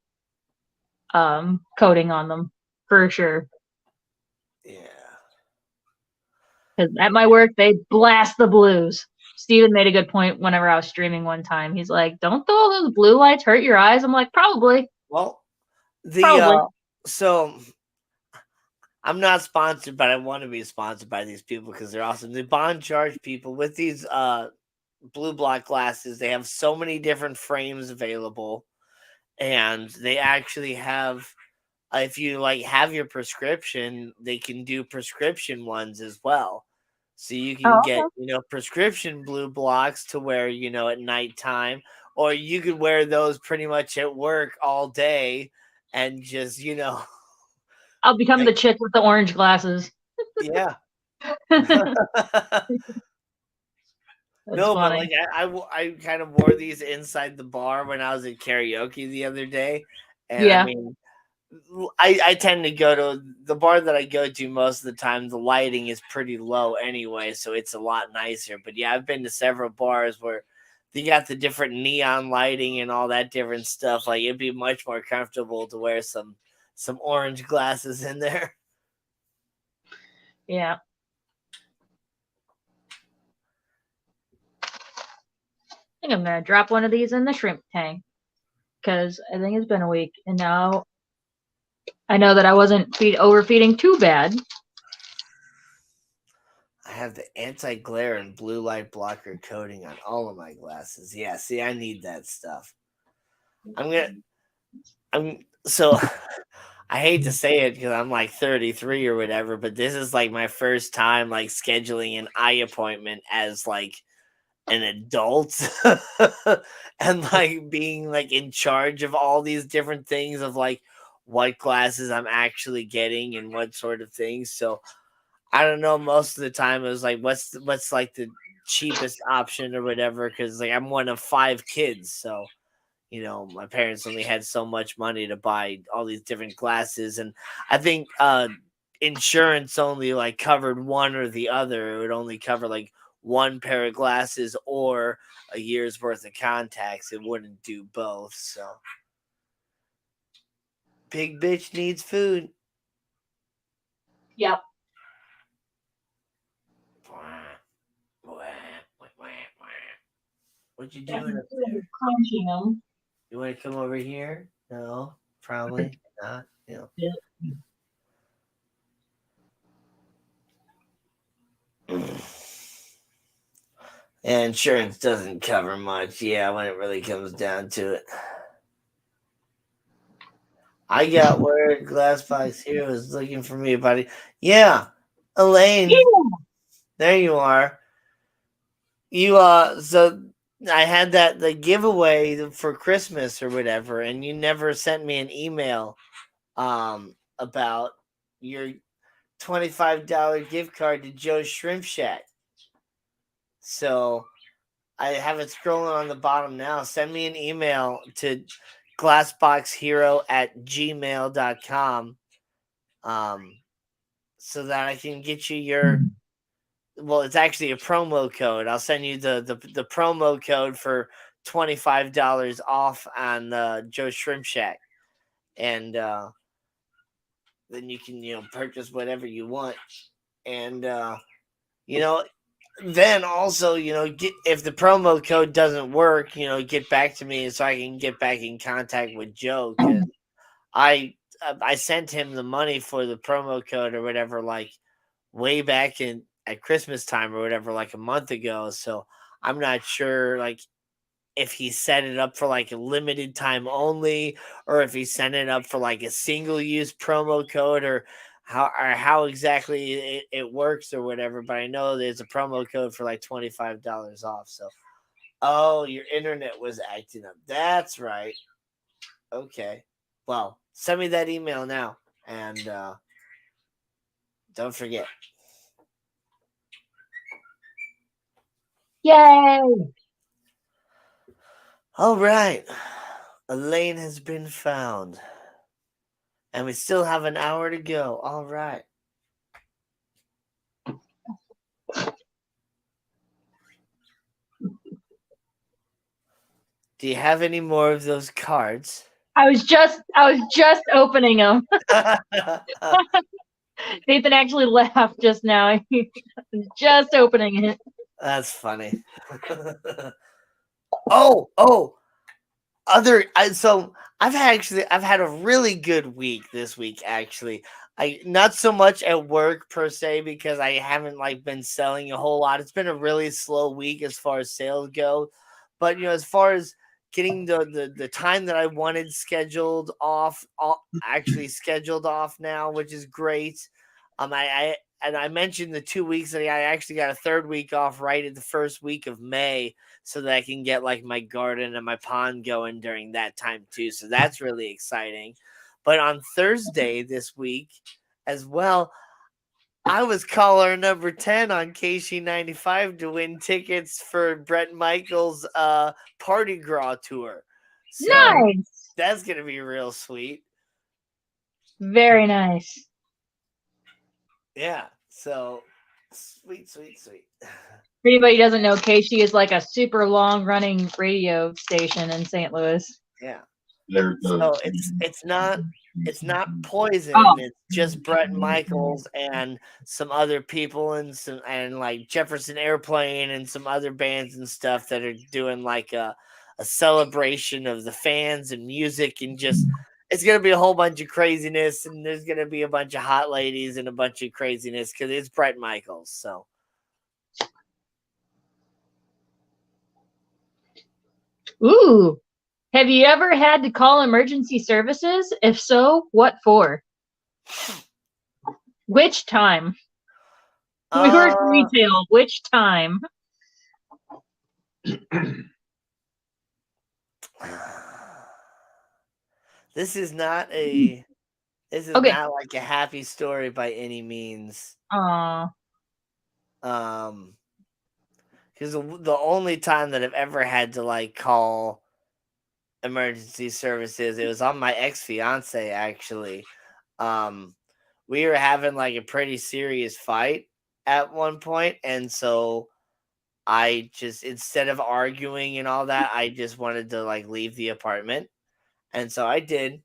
coating on them for sure. Yeah. Because at my work they blast the blues. Steven made a good point whenever I was streaming one time. He's like, "Don't those blue lights hurt your eyes?" I'm like, "Probably, Well, the probably." so I'm not sponsored, but I want to be sponsored by these people because they're awesome. The bond charge people with these blue block glasses, they have so many different frames available, and they actually have if you like have your prescription, they can do prescription ones as well. So you Oh, can get, okay. prescription blue blocks to wear, at nighttime, or you could wear those pretty much at work all day and just, I'll become like, the chick with the orange glasses. yeah. That's No, but funny. like I kind of wore these inside the bar when I was at karaoke the other day, and I Yeah. mean, I tend to go to the bar that I go to most of the time. The lighting is pretty low anyway, so it's a lot nicer. But yeah, I've been to several bars where they got the different neon lighting and all that different stuff. Like it'd be much more comfortable to wear some orange glasses in there. Yeah. I think I'm gonna drop one of these in the shrimp tank because I think it's been a week, and now I know that I wasn't overfeeding too bad. I have the anti-glare and blue light blocker coating on all of my glasses. Yeah, see, I need that stuff. I'm gonna. I'm so. I hate to say it because I'm like 33 or whatever, but this is like my first time like scheduling an eye appointment as like an adult and like being like in charge of all these different things of like what glasses I'm actually getting and what sort of things. So I don't know. Most of the time it was like, what's like the cheapest option or whatever? Because like I'm one of five kids, so my parents only had so much money to buy all these different glasses, and I think insurance only like covered one or the other. It would only cover like one pair of glasses or a year's worth of contacts. It wouldn't do both. So big bitch needs food. Yep. What you Yeah, doing up there? crunching them. You want to come over here? No, probably not. Yeah. And insurance doesn't cover much, yeah, when it really comes down to it. I got word Glassbox here was looking for me, buddy. Yeah, Elaine, there you are. You so I had the giveaway for Christmas or whatever, and you never sent me an email about your $25 gift card to Joe's Shrimp Shack. So I have it scrolling on the bottom now. Send me an email to glassboxhero@gmail.com so that I can get you well, it's actually a promo code. I'll send you the promo code for $25 off on Joe's Shrimp Shack. And then you can, purchase whatever you want. And, you know, then also, if the promo code doesn't work, get back to me so I can get back in contact with Joe, because I sent him the money for the promo code or whatever, like way back in at Christmas time or whatever, like a month ago. So I'm not sure, like, if he set it up for like a limited time only, or if he sent it up for like a single use promo code, or how exactly it works or whatever. But I know there's a promo code for like $25 off. So, oh, your internet was acting up. That's right. Okay. Well, send me that email now, and don't forget. Yay! All right. Elaine has been found. And we still have an hour to go. All right. Do you have any more of those cards? I was just opening them. Nathan actually laughed just now. He was just opening it. That's funny. oh, so I've had a really good week this week, actually. I not so much at work per se, because I haven't like been selling a whole lot. It's been a really slow week as far as sales go. But as far as getting the time that I wanted scheduled off, actually scheduled off now, which is great. I mentioned the 2 weeks that I actually got a third week off right at the first week of May, so that I can get like my garden and my pond going during that time too. So that's really exciting. But on Thursday this week as well, I was caller number 10 on KC95 to win tickets for Bret Michaels' Party Gras tour. So Nice. that's going to be real sweet. Very nice. Yeah. So sweet. For anybody who doesn't know, KC is like a super long running radio station in St. Louis. Yeah. There's So it's not Poison. Oh. It's just Bret Michaels and some other people and like Jefferson Airplane and some other bands and stuff that are doing like a celebration of the fans and music, and just it's gonna be a whole bunch of craziness, and there's gonna be a bunch of hot ladies and a bunch of craziness because it's Bret Michaels. So Ooh. Have you ever had to call emergency services? If so, what for? Which time? We were in retail. Which time? This is not Okay. not like a happy story by any means. Aw. Because the only time that I've ever had to like call emergency services, it was on my ex-fiance actually. We were having like a pretty serious fight at one point, and so I just, instead of arguing and all that, I just wanted to like leave the apartment. And so I did,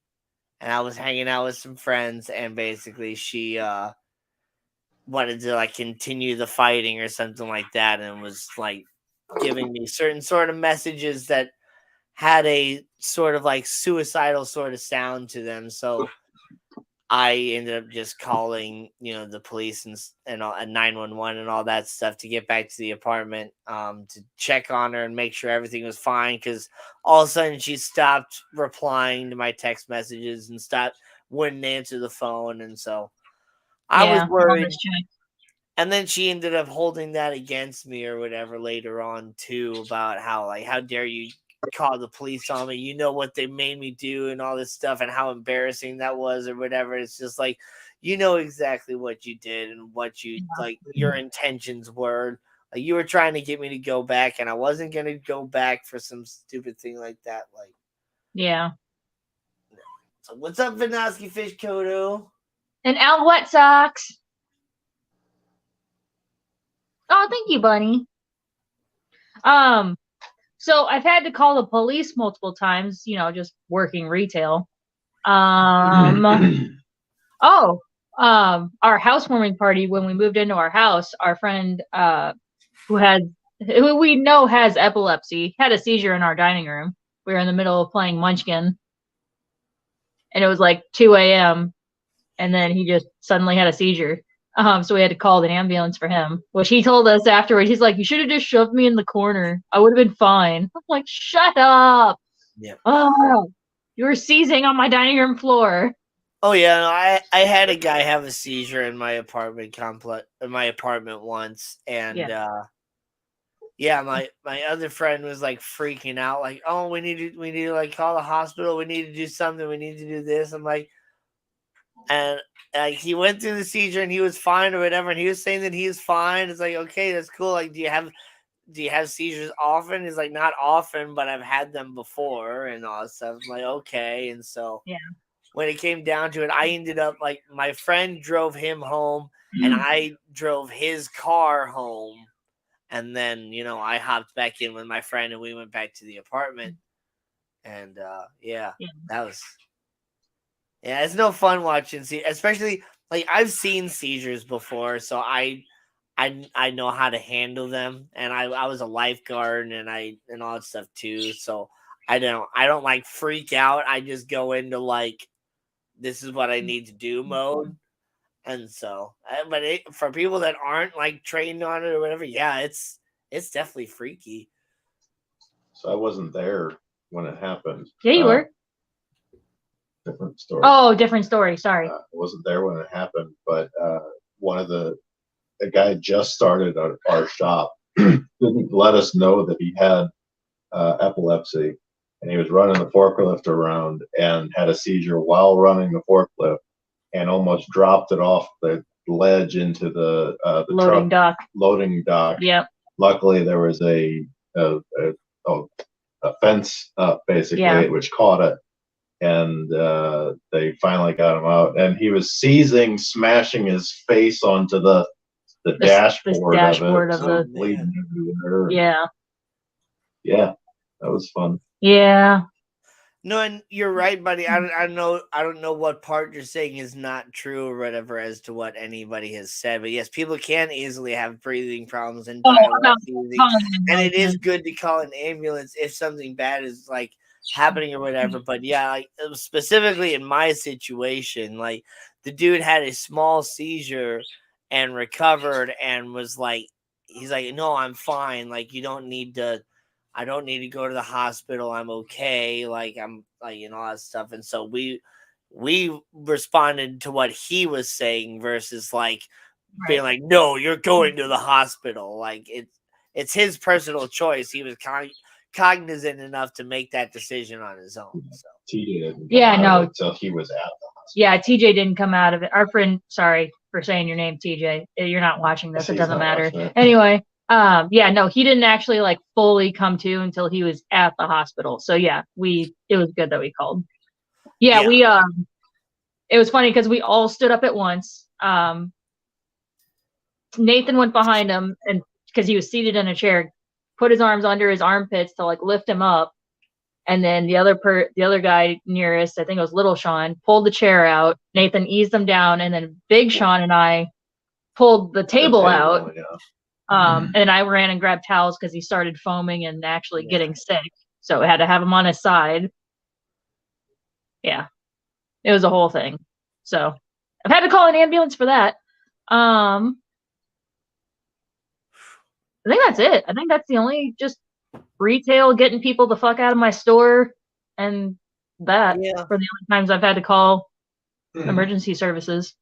and I was hanging out with some friends, and basically she wanted to like continue the fighting or something like that, and was like giving me certain sort of messages that had a sort of like suicidal sort of sound to them. So I ended up just calling, the police and 911 and all that stuff to get back to the apartment, to check on her and make sure everything was fine. Because all of a sudden she stopped replying to my text messages and wouldn't answer the phone, and so I was worried. And then she ended up holding that against me or whatever later on too, about how like, how dare you call the police on me? You know what they made me do and all this stuff, and how embarrassing that was or whatever. It's just like, you know exactly what you did and what you like your intentions were. Like, you were trying to get me to go back, and I wasn't going to go back for some stupid thing like that. Like, yeah. So what's up, Vinoski Fish Kodo? And Al Wet Socks. Oh, thank you, Bunny. So I've had to call the police multiple times, just working retail. Our housewarming party, when we moved into our house, our friend who we know has epilepsy had a seizure in our dining room. We were in the middle of playing Munchkin, and it was like 2 a.m. and then he just suddenly had a seizure. So we had to call the ambulance for him, which he told us afterwards. He's like, "You should have just shoved me in the corner. I would have been fine." I'm like, "Shut up! Yeah. Oh, you were seizing on my dining room floor." Oh yeah, no, I had a guy have a seizure in my apartment complex, in my apartment once, and yeah, my other friend was like freaking out, like, "Oh, we need to like call the hospital. We need to do something. We need to do this." I'm like, and like he went through the seizure and he was fine or whatever, and he was saying that he was fine. It's like, okay, that's cool. Like, do you have seizures often? He's like, not often, but I've had them before and all that stuff. I'm like, okay, and so Yeah. when it came down to it, I ended up like my friend drove him home and I drove his car home. And then, I hopped back in with my friend and we went back to the apartment. And yeah, that was, yeah, it's no fun watching, especially like I've seen seizures before. So I know how to handle them. And I was a lifeguard and all that stuff too. So I don't like freak out. I just go into like, this is what I need to do mode. And so, but for people that aren't like trained on it or whatever, yeah, it's definitely freaky. So I wasn't there when it happened. Yeah, you were. Different story. Oh, different story. Sorry. I wasn't there when it happened, but one of the guy just started at our shop didn't let us know that he had epilepsy, and he was running the forklift around and had a seizure while running the forklift and almost dropped it off the ledge into the Loading dock. Loading dock. Yep. Luckily, there was a fence up basically, which caught it, and they finally got him out. And he was seizing, smashing his face onto the dashboard of it, bleeding everywhere. Yeah. Yeah, that was fun. Yeah. No, and you're right, buddy. I don't know what part you're saying is not true or whatever as to what anybody has said, but yes, people can easily have breathing problems and die while breathing, and it is good to call an ambulance if something bad is like happening or whatever. But yeah, like specifically in my situation, like the dude had a small seizure and recovered and was like, he's like, no, I'm fine. Like I don't need to go to the hospital. I'm okay. Like I'm like, all that stuff. And so we responded to what he was saying versus like being like, no, you're going to the hospital. Like it's his personal choice. He was cognizant enough to make that decision on his own. So TJ didn't until he was at the hospital. Yeah, TJ didn't come out of it. Our friend, sorry for saying your name, TJ. You're not watching this. It doesn't matter. Anyway, yeah, no, he didn't actually like fully come to until he was at the hospital. So yeah, it was good that we called. Yeah, we it was funny because we all stood up at once. Nathan went behind him and because he was seated in a chair, put his arms under his armpits to like lift him up. And then the other guy nearest, I think it was Little Sean, pulled the chair out. Nathan eased him down, and then Big Sean and I pulled the table out. Yeah. And I ran and grabbed towels because he started foaming and actually getting sick. So I had to have him on his side. Yeah, it was a whole thing. So I've had to call an ambulance for that. I think that's it. I think that's the only just retail, getting people the fuck out of my store, and that for the only times I've had to call emergency services.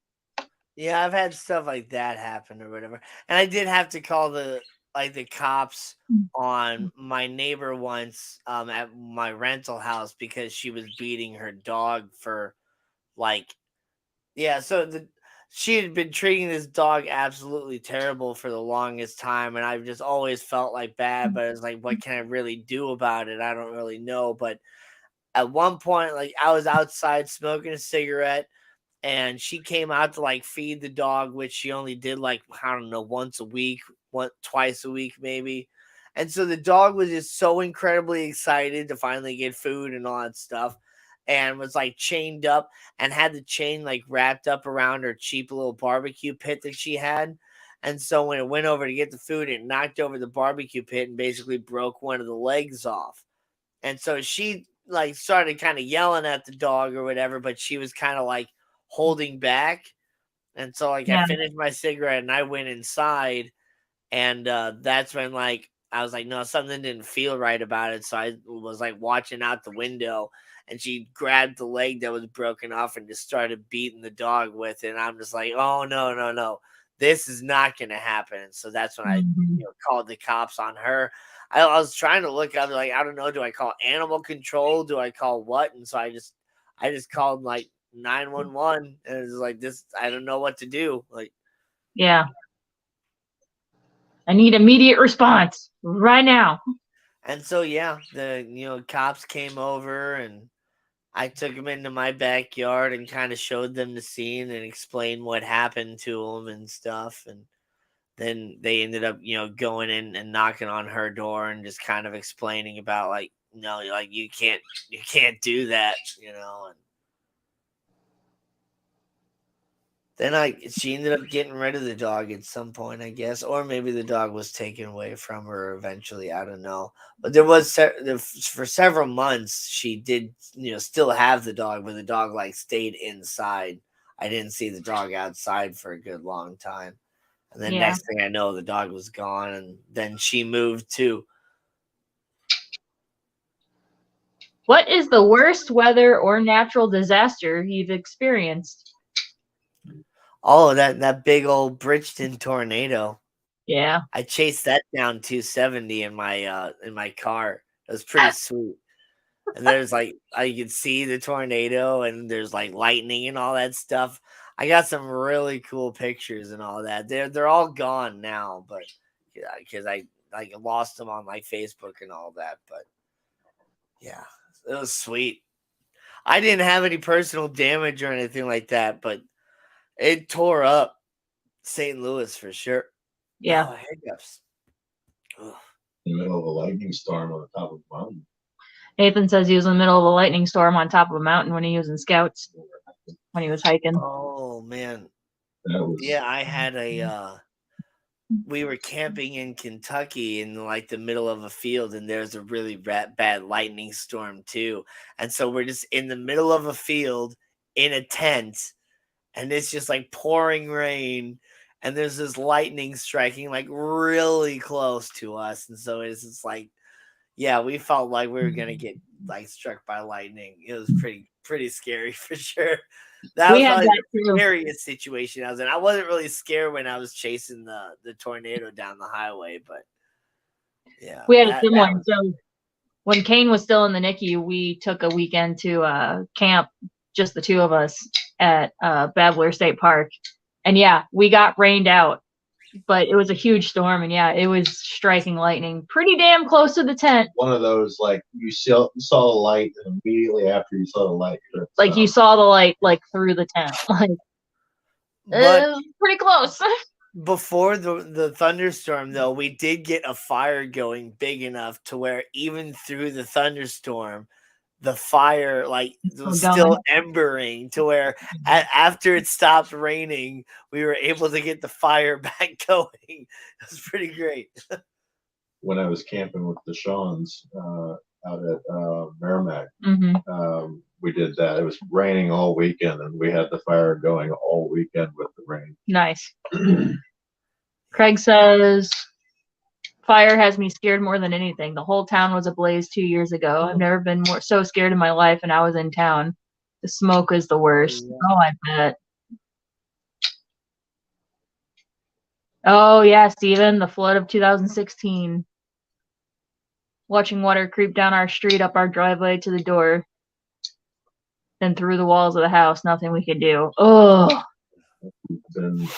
Yeah, I've had stuff like that happen or whatever. And I did have to call the cops on my neighbor once at my rental house because she was beating her dog for she had been treating this dog absolutely terrible for the longest time, and I've just always felt like bad, but it's like, what can I really do about it? I don't really know. But at one point, like I was outside smoking a cigarette, and she came out to like feed the dog, which she only did like, I don't know, once a week, twice a week maybe. And so the dog was just so incredibly excited to finally get food and all that stuff, and was like chained up and had the chain like wrapped up around her cheap little barbecue pit that she had. And so when it went over to get the food, it knocked over the barbecue pit and basically broke one of the legs off. And so she like started kind of yelling at the dog or whatever, but she was kind of like holding back. And so like I Yeah. finished my cigarette and I went inside, and that's when like I was like, no, something didn't feel right about it. So I was like watching out the window, and she grabbed the leg that was broken off and just started beating the dog with it. And I'm just like, oh no, no, no, this is not gonna happen. And so that's when I Mhm. called the cops on her. I was trying to look up like I don't know, do I call animal control? Do I call what? And so I just called like 911, and it was like this. I don't know what to do. Like, Yeah. I need immediate response right now. and so yeah, the cops came over, and I took them into my backyard and kind of showed them the scene and explained what happened to them and stuff. And then they ended up, going in and knocking on her door and just kind of explaining about like, no, like you can't do that. And then she ended up getting rid of the dog at some point, I guess, or maybe the dog was taken away from her eventually. I don't know, but there was for several months she did, still have the dog, but the dog like stayed inside. I didn't see the dog outside for a good long time, and then Yeah. next thing I know, the dog was gone, and then she moved too. What is the worst weather or natural disaster you've experienced? Oh, that big old Bridgeton tornado. Yeah. I chased that down 270 in my car. It was pretty sweet. And there's like I could see the tornado, and there's like lightning and all that stuff. I got some really cool pictures and all that. They're all gone now, but yeah, because I like lost them on like Facebook and all that. But yeah, it was sweet. I didn't have any personal damage or anything like that, but it tore up St. Louis for sure. Yeah. Oh, hiccups. Ugh. In the middle of a lightning storm on the top of a mountain. Nathan says he was in the middle of a lightning storm on top of a mountain when he was in scouts, when he was hiking. Oh man. That was Yeah, I had we were camping in Kentucky in like the middle of a field, and there's a really bad lightning storm too. And so we're just in the middle of a field in a tent, and it's just like pouring rain, and there's this lightning striking like really close to us. And so it's just like, yeah, we felt like we were gonna get like struck by lightning. It was pretty scary for sure. That We was had probably that the too. scariest situation I was in. I wasn't really scared when I was chasing the tornado down the highway, but yeah, We had a that similar. was So when Kane was still in the NICU, we took a weekend to camp, just the two of us at Babbler State Park, and yeah, we got rained out, but it was a huge storm, and yeah, it was striking lightning pretty damn close to the tent. one of those like you saw the light, and immediately after you saw the light, Like you saw the light like through the tent, like but pretty close. before the thunderstorm though, we did get a fire going big enough to where even through the thunderstorm, the fire like was Still still going. embering to where after it stopped raining, we were able to get the fire back going. It was pretty great. when I was camping with the Shawns out at Merrimack. Mm-hmm. We did that. It was raining all weekend, and we had the fire going all weekend with the rain. Nice. Craig says, fire has me scared more than anything. The whole town was ablaze 2 years ago. I've never been so scared in my life, and I was in town. The smoke is the worst. Yeah. Oh, I bet. Oh, yeah, Steven, the flood of 2016. Watching water creep down our street, up our driveway to the door, then through the walls of the house. Nothing we could do. Oh. Been,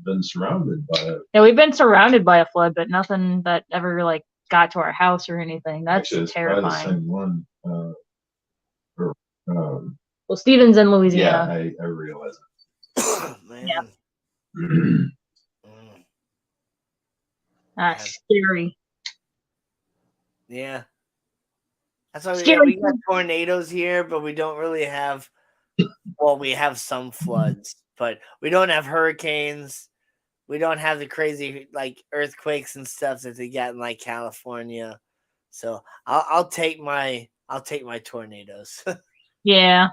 been surrounded by it. Yeah, we've been surrounded by a flood, but nothing that ever like got to our house or anything. That's Actually, it's probably the terrifying. same one. Well, Steven's in Yeah, Louisiana. I realize Man. Yeah. it. Mm, That's scary. yeah. That's why Scary. we got tornadoes here, but we don't really have. Well, we have some floods, but we don't have hurricanes. We don't have the crazy like earthquakes and stuff that they got in like California. So I'll take my tornadoes. Yeah.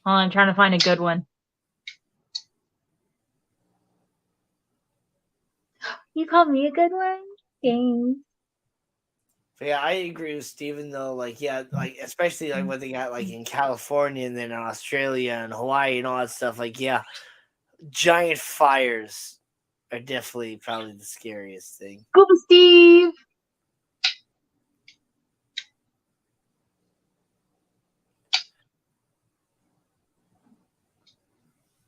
Oh, I'm trying to find a good one. You called me a good one? James. But yeah, I agree with Steven though. Like, yeah, like especially like what they got like in California and then in Australia and Hawaii and all that stuff. Like, yeah, giant fires are definitely probably the scariest thing. Go, Steve.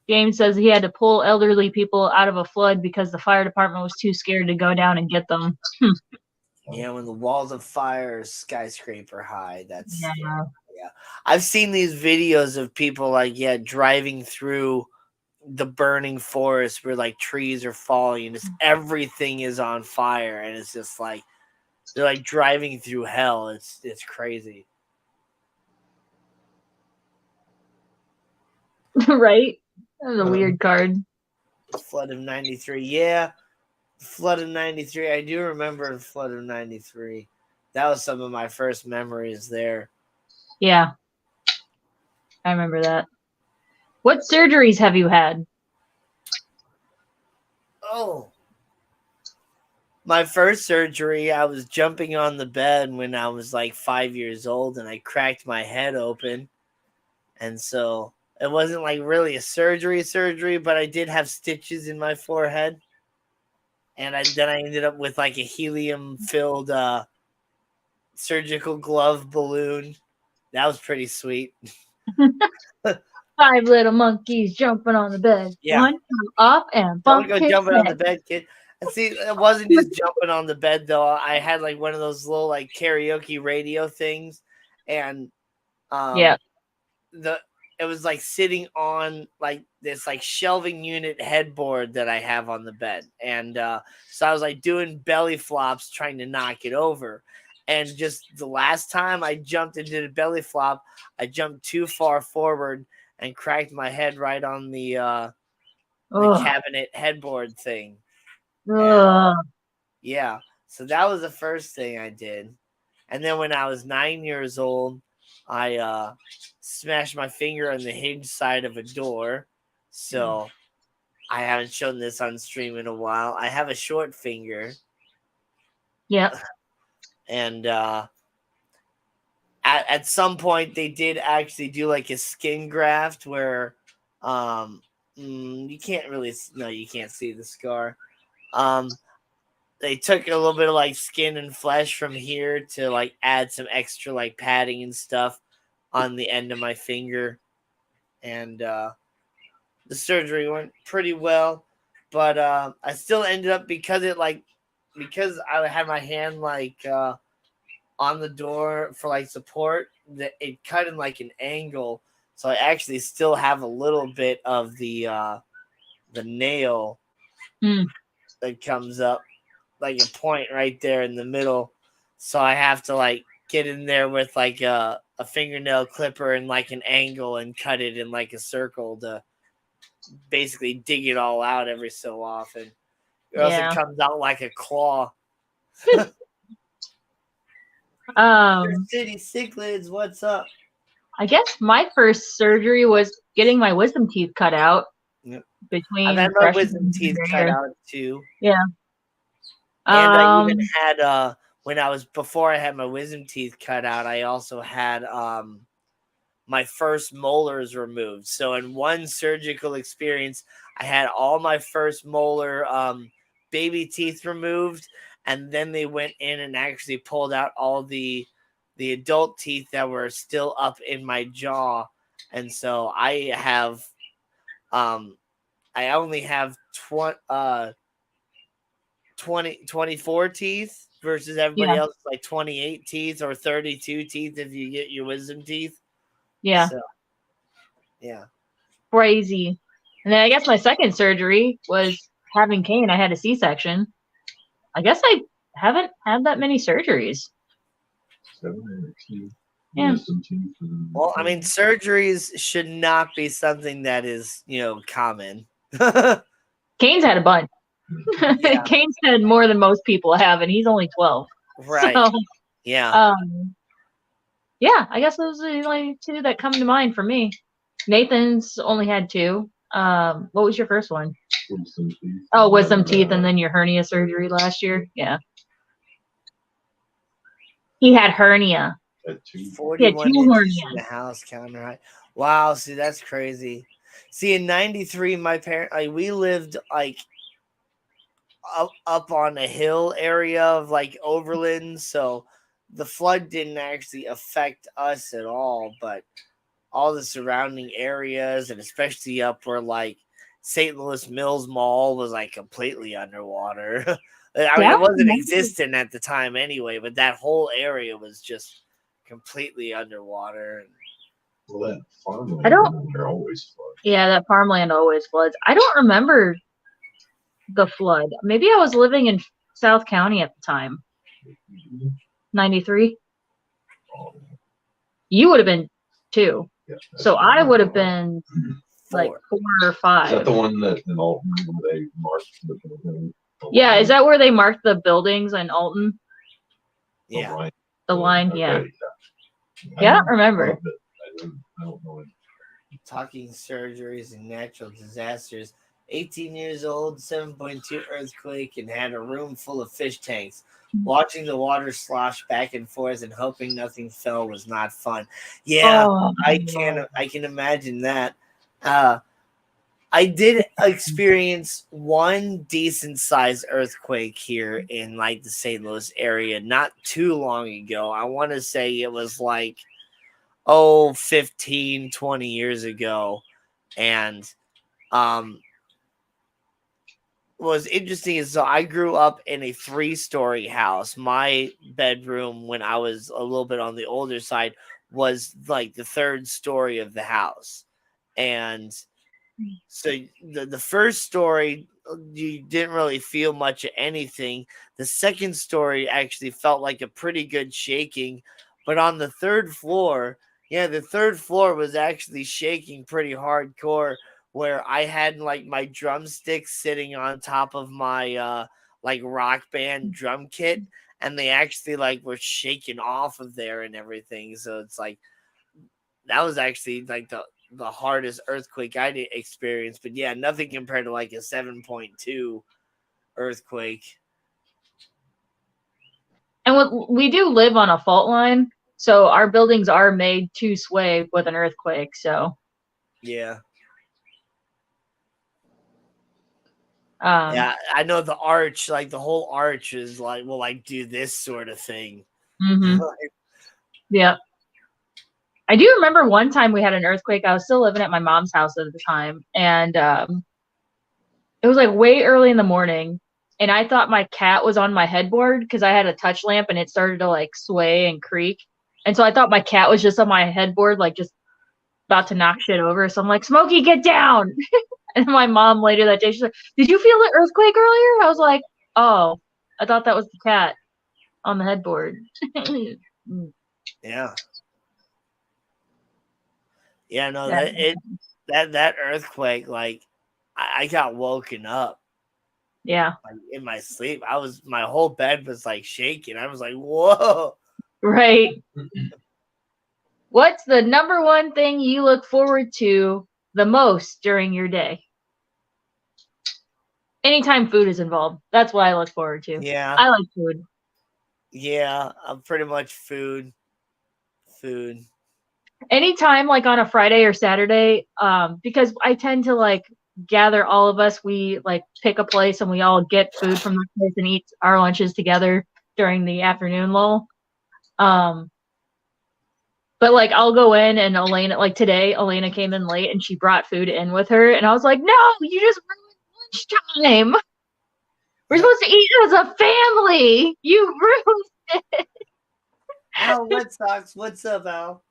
James says he had to pull elderly people out of a flood because the fire department was too scared to go down and get them. Yeah, when the walls of fire are skyscraper high, that's Yeah. scary. Yeah. I've seen these videos of people like, yeah, driving through the burning forest where like trees are falling and just everything is on fire and it's just like they're like driving through hell. It's crazy. Right? That was a weird card. Flood of 93. Yeah. Flood of 93. I do remember the flood of 93. That was some of my first memories there. Yeah. I remember that. What surgeries have you had? Oh. My first surgery, I was jumping on the bed when I was like 5 years old and I cracked my head open. And so it wasn't like really a surgery, but I did have stitches in my forehead. And then I ended up with like a helium filled surgical glove balloon. That was pretty sweet. 5 little monkeys jumping on the bed. Yeah. One fell off and Don't bumped go his jumping on the head. bed, kid. And see, it wasn't just jumping on the bed though. I had like one of those little like karaoke radio things, and Yeah. it was like sitting on like this like shelving unit headboard that I have on the bed, and so I was like doing belly flops trying to knock it over, and just the last time I jumped and did a belly flop, I jumped too far forward and cracked my head right on the Ugh. cabinet headboard thing. Ugh. Yeah. So that was the first thing I did. And then when I was 9 years old, I smashed my finger on the hinge side of a door. So I haven't shown this on stream in a while. I have a short finger. Yep. And at some point they did actually do like a skin graft where you can't really you can't see the scar. They took a little bit of like skin and flesh from here to like add some extra like padding and stuff on the end of my finger. And the surgery went pretty well, but I still ended up because I had my hand like on the door for like support, that it cut in like an angle. So I actually still have a little bit of the nail that comes up like a point right there in the middle. So I have to like get in there with like a fingernail clipper and like an angle and cut it in like a circle to basically dig it all out every so often. Or else it comes out like a claw. City Cichlids, what's up? I guess my first surgery was getting my wisdom teeth cut out. Yep. Between I've had my wisdom teeth cut out too. Yeah. And I even had before I had my wisdom teeth cut out, I also had my first molars removed. So in one surgical experience, I had all my first molar baby teeth removed, and then they went in and actually pulled out all the adult teeth that were still up in my jaw. And so I have I only have 24 teeth versus everybody else like 28 teeth or 32 teeth if you get your wisdom teeth. Yeah. So, yeah. Crazy. And then I guess my second surgery was having Kane. I had a C-section. I guess I haven't had that many surgeries. 7 or 2. Yeah. Well, I mean, surgeries should not be something that is, common. Kane's had a bunch. Yeah. Kane's had more than most people have, and he's only 12. Right. So, yeah. Yeah, I guess those are the only two that come to mind for me. Nathan's only had 2. What was your first one? Wisdom teeth. Oh, wisdom teeth, and then your hernia surgery last year. Yeah. He had hernia. Had 2. He had 41 2 inches in hernias. the house, counter height. Wow, see, that's crazy. See, in '93, my parent, like, we lived like up on a hill area of like Overland, so the flood didn't actually affect us at all, but all the surrounding areas, and especially up where like St. Louis Mills Mall was like completely underwater. I mean, Yeah, it wasn't existent at the time anyway, but that whole area was just completely underwater. Well, that farmland I don't- there always floods. Yeah, that farmland always floods. I don't remember the flood. Maybe I was living in South County at the time. 93. You would have been 2. Yeah, So I would have been like 4 or Is 5. that the one that in Alton where they marked the building? Yeah, is that where they marked the buildings in Alton? Yeah. Line? The line, Okay, yeah. Yeah, I don't remember. I don't know. Talking surgeries and natural disasters. 18 years old, 7.2 earthquake, and had a room full of fish tanks. Watching the water slosh back and forth and hoping nothing fell was not fun. Yeah, Oh, I can imagine that. I did experience one decent sized earthquake here in like the St. Louis area not too long ago. I want to say it was like 15, 20 years ago. And what was interesting is, so I grew up in a 3-story house. My bedroom, when I was a little bit on the older side, was like the 3rd story of the house. And so the first story, you didn't really feel much of anything. The second story actually felt like a pretty good shaking. But on the 3rd floor, the 3rd floor was actually shaking pretty hardcore, where I had like my drumsticks sitting on top of my like rock band drum kit, and they actually like were shaking off of there and everything. So it's like that was actually like the hardest earthquake I did experience. But yeah, nothing compared to like a 7.2 earthquake. And we do live on a fault line, so our buildings are made to sway with an earthquake. So Yeah. yeah, I know the arch, like the whole arch is like, will like do this sort of thing. Mm-hmm. Yeah. I do remember one time we had an earthquake. I was still living at my mom's house at the time, and it was like way early in the morning, and I thought my cat was on my headboard because I had a touch lamp and it started to like sway and creak. And so I thought my cat was just on my headboard, like just about to knock shit over. So I'm like, Smokey, get down. And my mom later that day, she's like, did you feel the earthquake earlier? I was like, oh, I thought that was the cat on the headboard. Yeah. Yeah, no, Yeah. that earthquake, like I got woken up Yeah. like, in my sleep. My whole bed was like shaking. I was like, whoa. Right. What's the number one thing you look forward to the most during your day? Anytime food is involved. That's what I look forward to. Yeah. I like food. Yeah, I'm pretty much food. Anytime like on a Friday or Saturday, because I tend to like gather all of us, we like pick a place and we all get food from the place and eat our lunches together during the afternoon lull. But like I'll go in and Elena, like today, Elena came in late and she brought food in with her, and I was like, no, you just ruined lunchtime. We're supposed to eat as a family. You ruined it. Al, Red Sox, what's up, Al?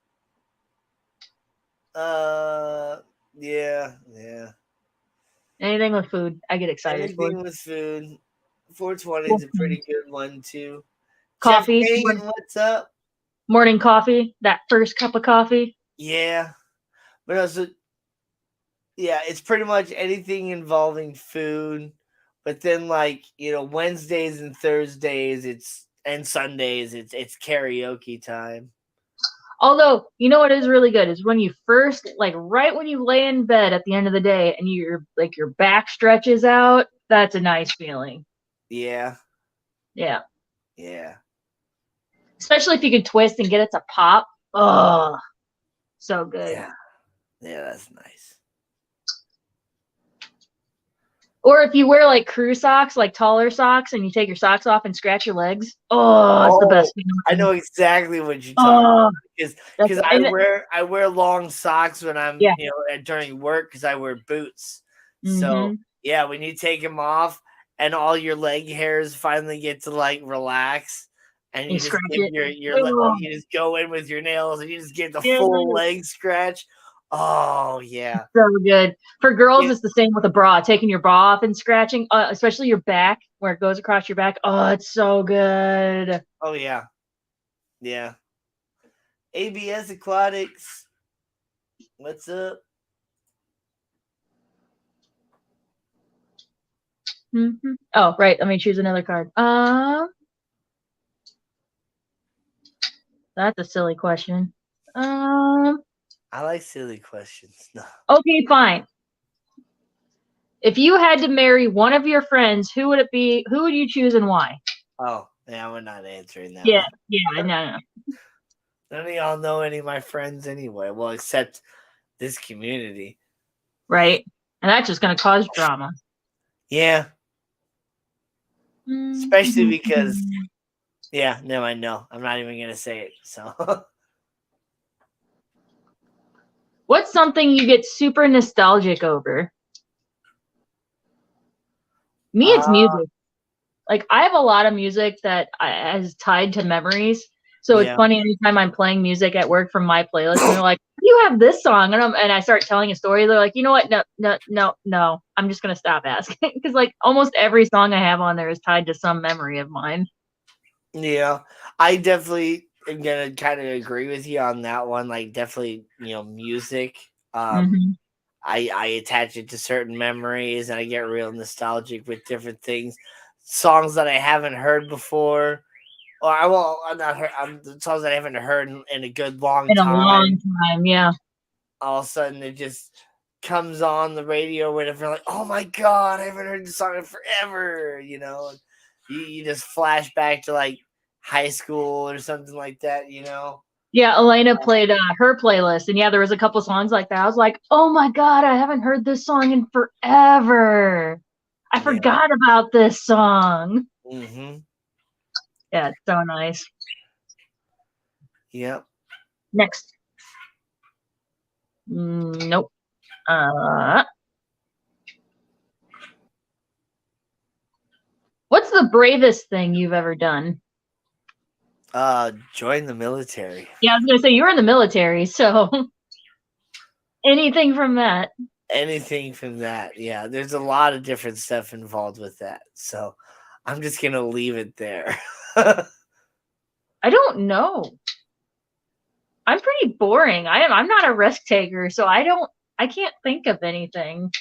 Yeah. Anything with food, I get excited for. Anything with food. 420 is a pretty good one too. Chef Coffee, Kagan, what's up? morning coffee, that first cup of coffee. Yeah, but also, yeah, it's pretty much anything involving food. But then, like, Wednesdays and Thursdays, and Sundays, it's karaoke time. Although, you know what is really good is when you first, like right when you lay in bed at the end of the day and your back stretches out, that's a nice feeling. Yeah. Yeah. Yeah. Especially if you can twist and get it to pop. Oh, so good. Yeah. Yeah, that's nice. Or if you wear like crew socks, like taller socks, and you take your socks off and scratch your legs. Oh, it's the best feeling. I know exactly what you're talking about because I wear long socks when I'm during work because I wear boots. So yeah, when you take them off and all your leg hairs finally get to like relax, and you just give you just go in with your nails and you just get the full leg scratch. Oh yeah, so good. For girls, it's the same with a bra. Taking your bra off and scratching, especially your back where it goes across your back. Oh, it's so good. Oh yeah, yeah. ABS Aquatics, what's up? Mm-hmm. Oh, right. Let me choose another card. That's a silly question. I like silly questions. No. Okay, fine. If you had to marry one of your friends, who would it be? Who would you choose and why? Oh, yeah, we're not answering that Yeah, one. yeah, no. None of y'all know any of my friends anyway. Well, except this community. Right. And that's just going to cause drama. Yeah. Especially because, yeah, no, I know. I'm not even going to say it. So. What's something you get super nostalgic over? Me, it's music. Like, I have a lot of music that is tied to memories. So it's funny anytime I'm playing music at work from my playlist, and they're like, "You have this song," and I start telling a story. They're like, "You know what? No. I'm just gonna stop asking because like almost every song I have on there is tied to some memory of mine." Yeah, I definitely am gonna kind of agree with you on that one. Like, definitely, music. I attach it to certain memories, and I get real nostalgic with different things, songs that I haven't heard before. Or I'm not heard. The songs that I haven't heard in a good long In a time. long time, yeah. All of a sudden, it just comes on the radio or whatever. Like, oh my god, I haven't heard this song in forever. You just flash back to like high school or something like that. Yeah, Elena played her playlist, and yeah, there was a couple songs like that. I was like, "Oh my god, I haven't heard this song in forever. I forgot about this song." Mm-hmm. Yeah, it's so nice. Yep. Next. Nope. What's the bravest thing you've ever done? Join the military. Yeah, I was gonna say you were in the military, so anything from that. Anything from that. Yeah, there's a lot of different stuff involved with that. So I'm just gonna leave it there. I don't know. I'm pretty boring. I'm not a risk taker, so I can't think of anything.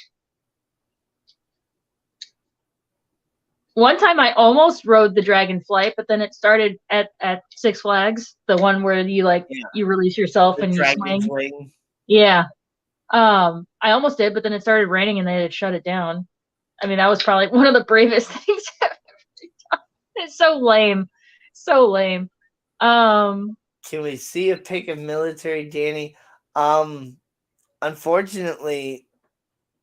One time I almost rode the Dragonflight, but then it started at Six Flags, the one where you release yourself and you swing. Yeah. I almost did, but then it started raining and they had to shut it down. I mean, that was probably one of the bravest things I've ever done. It's so lame. So lame. Can we see a pic of military Danny? Unfortunately,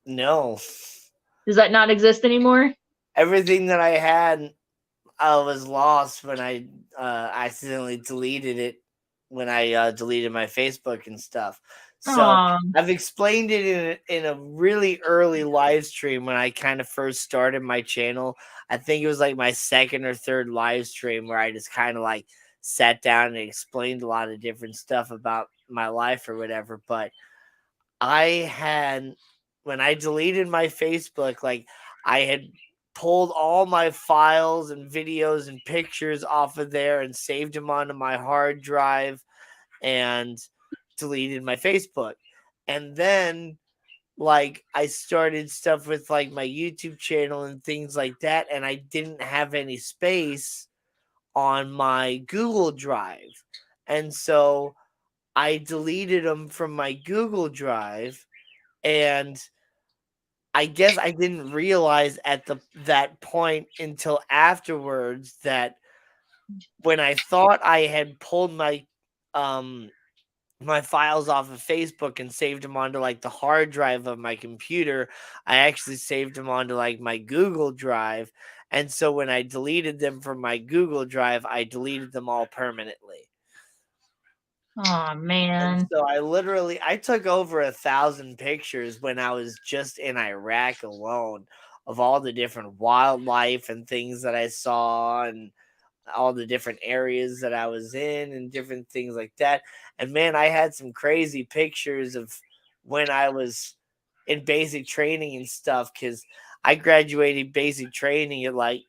no. Does that not exist anymore? Everything that I had was lost when I accidentally deleted it when I deleted my Facebook and stuff. So I've explained it in a really early live stream when I kind of first started my channel. I think it was like my second or third live stream where I just kind of like sat down and explained a lot of different stuff about my life or whatever. But when I deleted my Facebook, like I had pulled all my files and videos and pictures off of there and saved them onto my hard drive and deleted my Facebook. And then like I started stuff with like my YouTube channel and things like that, and I didn't have any space on my Google Drive. And so I deleted them from my Google Drive, and I guess I didn't realize at that point until afterwards that when I thought I had pulled my files off of Facebook and saved them onto like the hard drive of my computer, I actually saved them onto like my Google Drive. And so when I deleted them from my Google Drive, I deleted them all permanently. Oh And man. so I took over 1,000 pictures when I was just in Iraq alone of all the different wildlife and things that I saw, and all the different areas that I was in and different things like that. And man, I had some crazy pictures of when I was in basic training and stuff, because I graduated basic training at like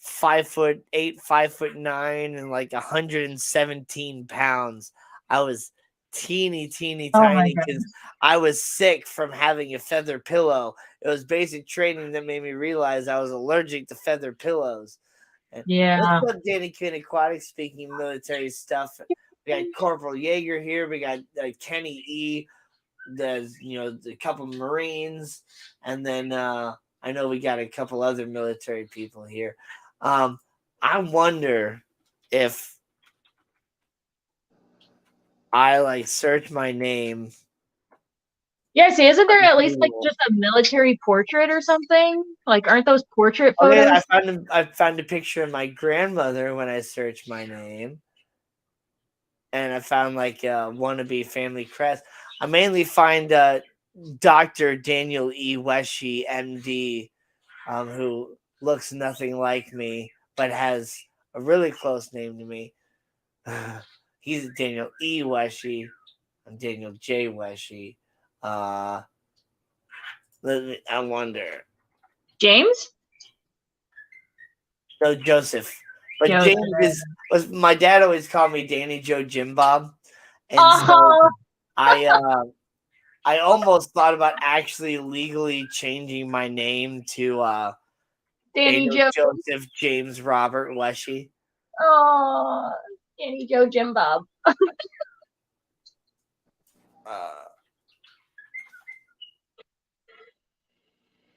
5'8", 5'9", and like 117 pounds. I was teeny Oh my tiny god. because I was sick from having a feather pillow. It was basic training that made me realize I was allergic to feather pillows. And Yeah. what's up, Danny Coon Aquatics? Speaking of military stuff, we got Corporal Yeager here. We got Kenny E. There's a couple Marines, and then I know we got a couple other military people here. I wonder if I like search my name. Yeah, see, isn't there on at least like Google. just a military portrait or something? Like, aren't those portrait Okay, photos? I found a picture of my grandmother when I searched my name, and I found like wannabe family crest. I mainly find Dr. Daniel E. Weshy, MD, who looks nothing like me, but has a really close name to me. He's Daniel E. Weshy. I'm Daniel J. Weshy. I wonder. James? No, Joseph. But Joseph. James was my dad always called me Danny Joe Jim Bob. And so Oh, I almost thought about actually legally changing my name to Danny Daniel Joe. Joseph James Robert Weshy. Oh, Danny Joe Jim Bob.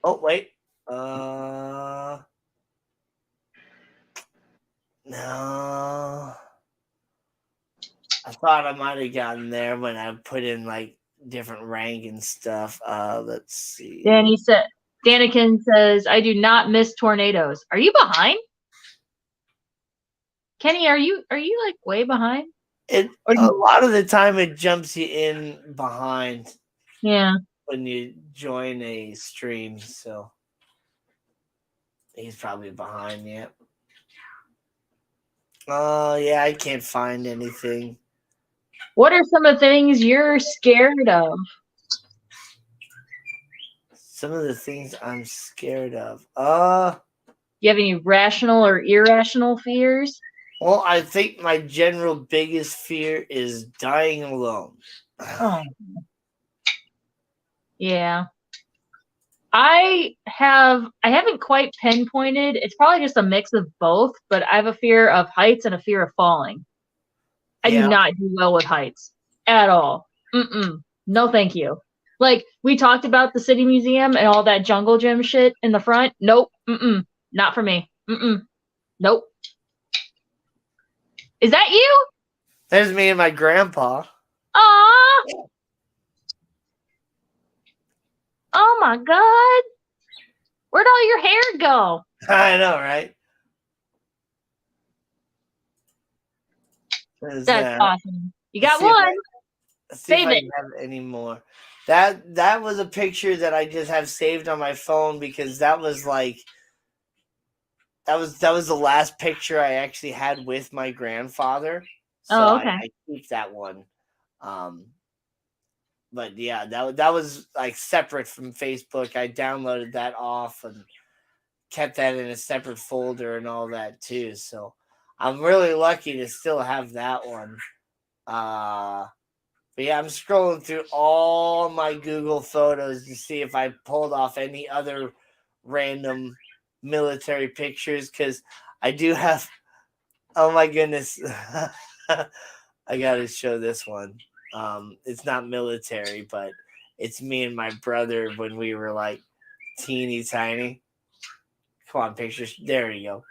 Oh wait. No. I thought I might have gotten there when I put in like different rank and stuff. Let's see. Danikin says, I do not miss tornadoes. Are you behind? Kenny, are you like way behind? A lot of the time it jumps you in behind. Yeah. When you join a stream, so he's probably behind yet. Yeah, I can't find anything. What are some of the things you're scared of? Some of the things I'm scared of. You have any rational or irrational fears? Well, I think my general biggest fear is dying alone. Oh. Yeah. I haven't quite pinpointed. It's probably just a mix of both, but I have a fear of heights and a fear of falling. I do not do well with heights at all. No, thank you. Like, we talked about the City Museum and all that jungle gym shit in the front. Nope. Not for me. Nope. Is that you? There's me and my grandpa. Aww. Oh my god. Where'd all your hair go? I know, right? That's awesome. You got one. Let's see if I have any more. That was a picture that I just have saved on my phone because that was like that was the last picture I actually had with my grandfather. So okay. I keep that one. But yeah, that was like separate from Facebook. I downloaded that off and kept that in a separate folder and all that too. So I'm really lucky to still have that one. But yeah, I'm scrolling through all my Google photos to see if I pulled off any other random military pictures because I do have. Oh my goodness. I got to show this one. It's not military, but it's me and my brother when we were like teeny tiny. Come on, pictures. There you go.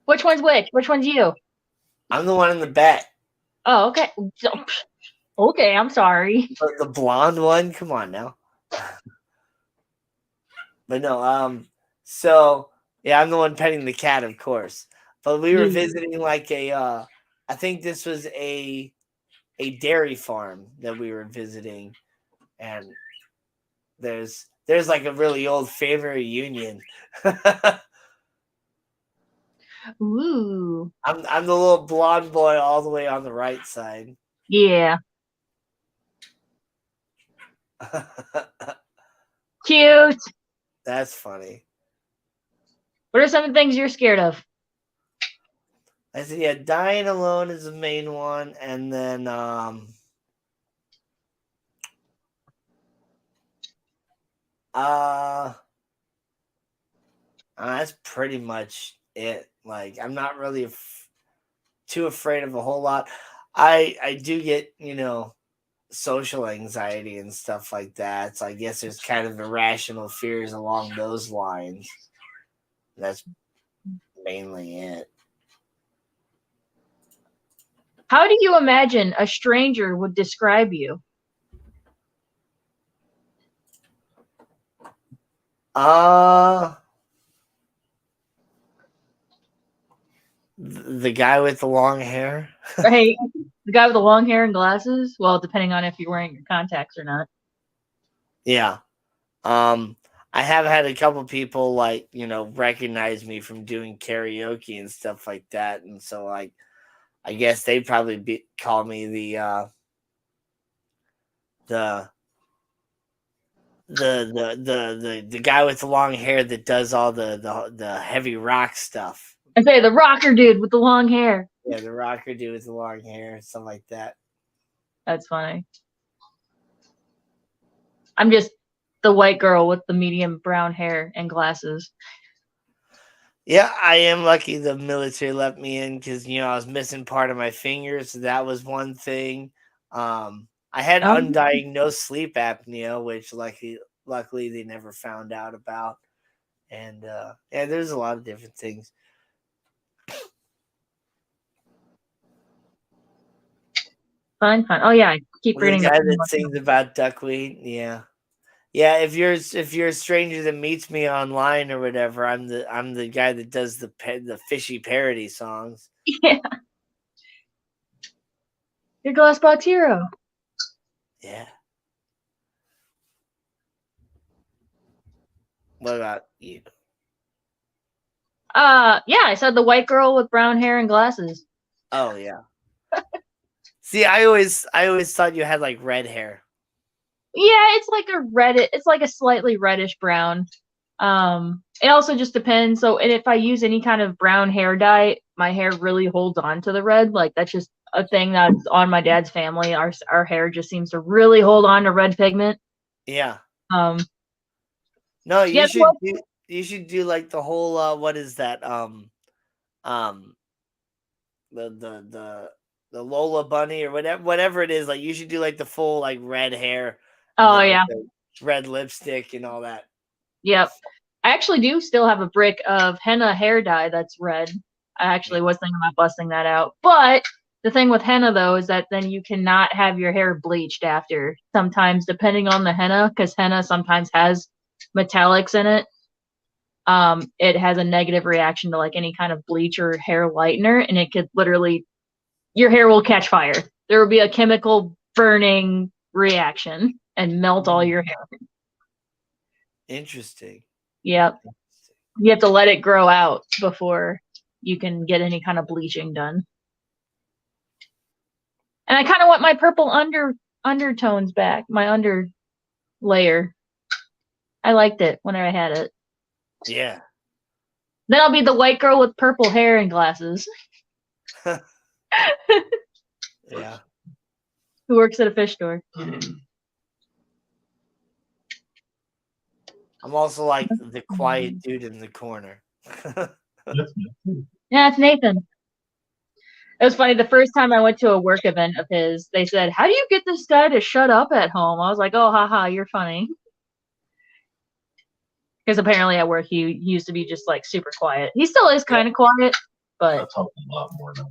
Which one's which? Which one's you? I'm the one in the back. Oh, okay. Okay, I'm sorry. The blonde one. Come on now. But no. So yeah, I'm the one petting the cat, of course. But we were visiting like a. I think this was a dairy farm that we were visiting, and there's like a really old family reunion. Ooh. I'm the little blonde boy all the way on the right side. Yeah. Cute. That's funny. What are some of the things you're scared of? I said, yeah, dying alone is the main one, and then that's pretty much it. Like, I'm not really too afraid of a whole lot. I do get, social anxiety and stuff like that. So I guess there's kind of irrational fears along those lines. That's mainly it. How do you imagine a stranger would describe you? The guy with the long hair. Right. The guy with the long hair and glasses? Well, depending on if you're wearing your contacts or not. Yeah. I have had a couple people recognize me from doing karaoke and stuff like that, and so I guess they probably call me the guy with the long hair that does all the heavy rock stuff. I say the rocker dude with the long hair. Yeah, the rocker dude with the long hair, stuff like that. That's funny. I'm just the white girl with the medium brown hair and glasses. Yeah, I am lucky the military let me in because I was missing part of my finger, so that was one thing. I had undiagnosed sleep apnea, which luckily they never found out about, and yeah, there's a lot of different things. Fine. Oh yeah, I keep reading the guy that sings about duckweed. Yeah. If you're a stranger that meets me online or whatever, I'm the guy that does the fishy parody songs. Yeah. Your Glassbox hero. Yeah. What about you? Yeah, I said the white girl with brown hair and glasses. Oh yeah. See, I always thought you had like red hair. Yeah, it's like it's like a slightly reddish brown. It also just depends. So, and if I use any kind of brown hair dye, my hair really holds on to the red. Like that's just a thing that's on my dad's family. Our hair just seems to really hold on to red pigment. Yeah. No, you should do like the whole what is that? The Lola bunny or whatever it is, like you should do like the full like red hair. Oh yeah. Red lipstick and all that. Yep. I actually do still have a brick of henna hair dye that's red. I actually was thinking about busting that out. But the thing with henna though is that then you cannot have your hair bleached after. Sometimes depending on the henna, because henna sometimes has metallics in it. It has a negative reaction to like any kind of bleach or hair lightener, and it could literally your hair will catch fire. There will be a chemical burning reaction and melt all your hair. Interesting. Yep. You have to let it grow out before you can get any kind of bleaching done. And I kind of want my purple undertones back, my under layer. I liked it when I had it. Yeah. Then I'll be the white girl with purple hair and glasses. Yeah. Who works at a fish store. I'm also like the quiet dude in the corner. Yeah, it's Nathan. It was funny. The first time I went to a work event of his, they said, "How do you get this guy to shut up at home?" I was like, "Oh, haha, you're funny." Because apparently at work he used to be just like super quiet. He still is kind of quiet, but That's helped a lot more now.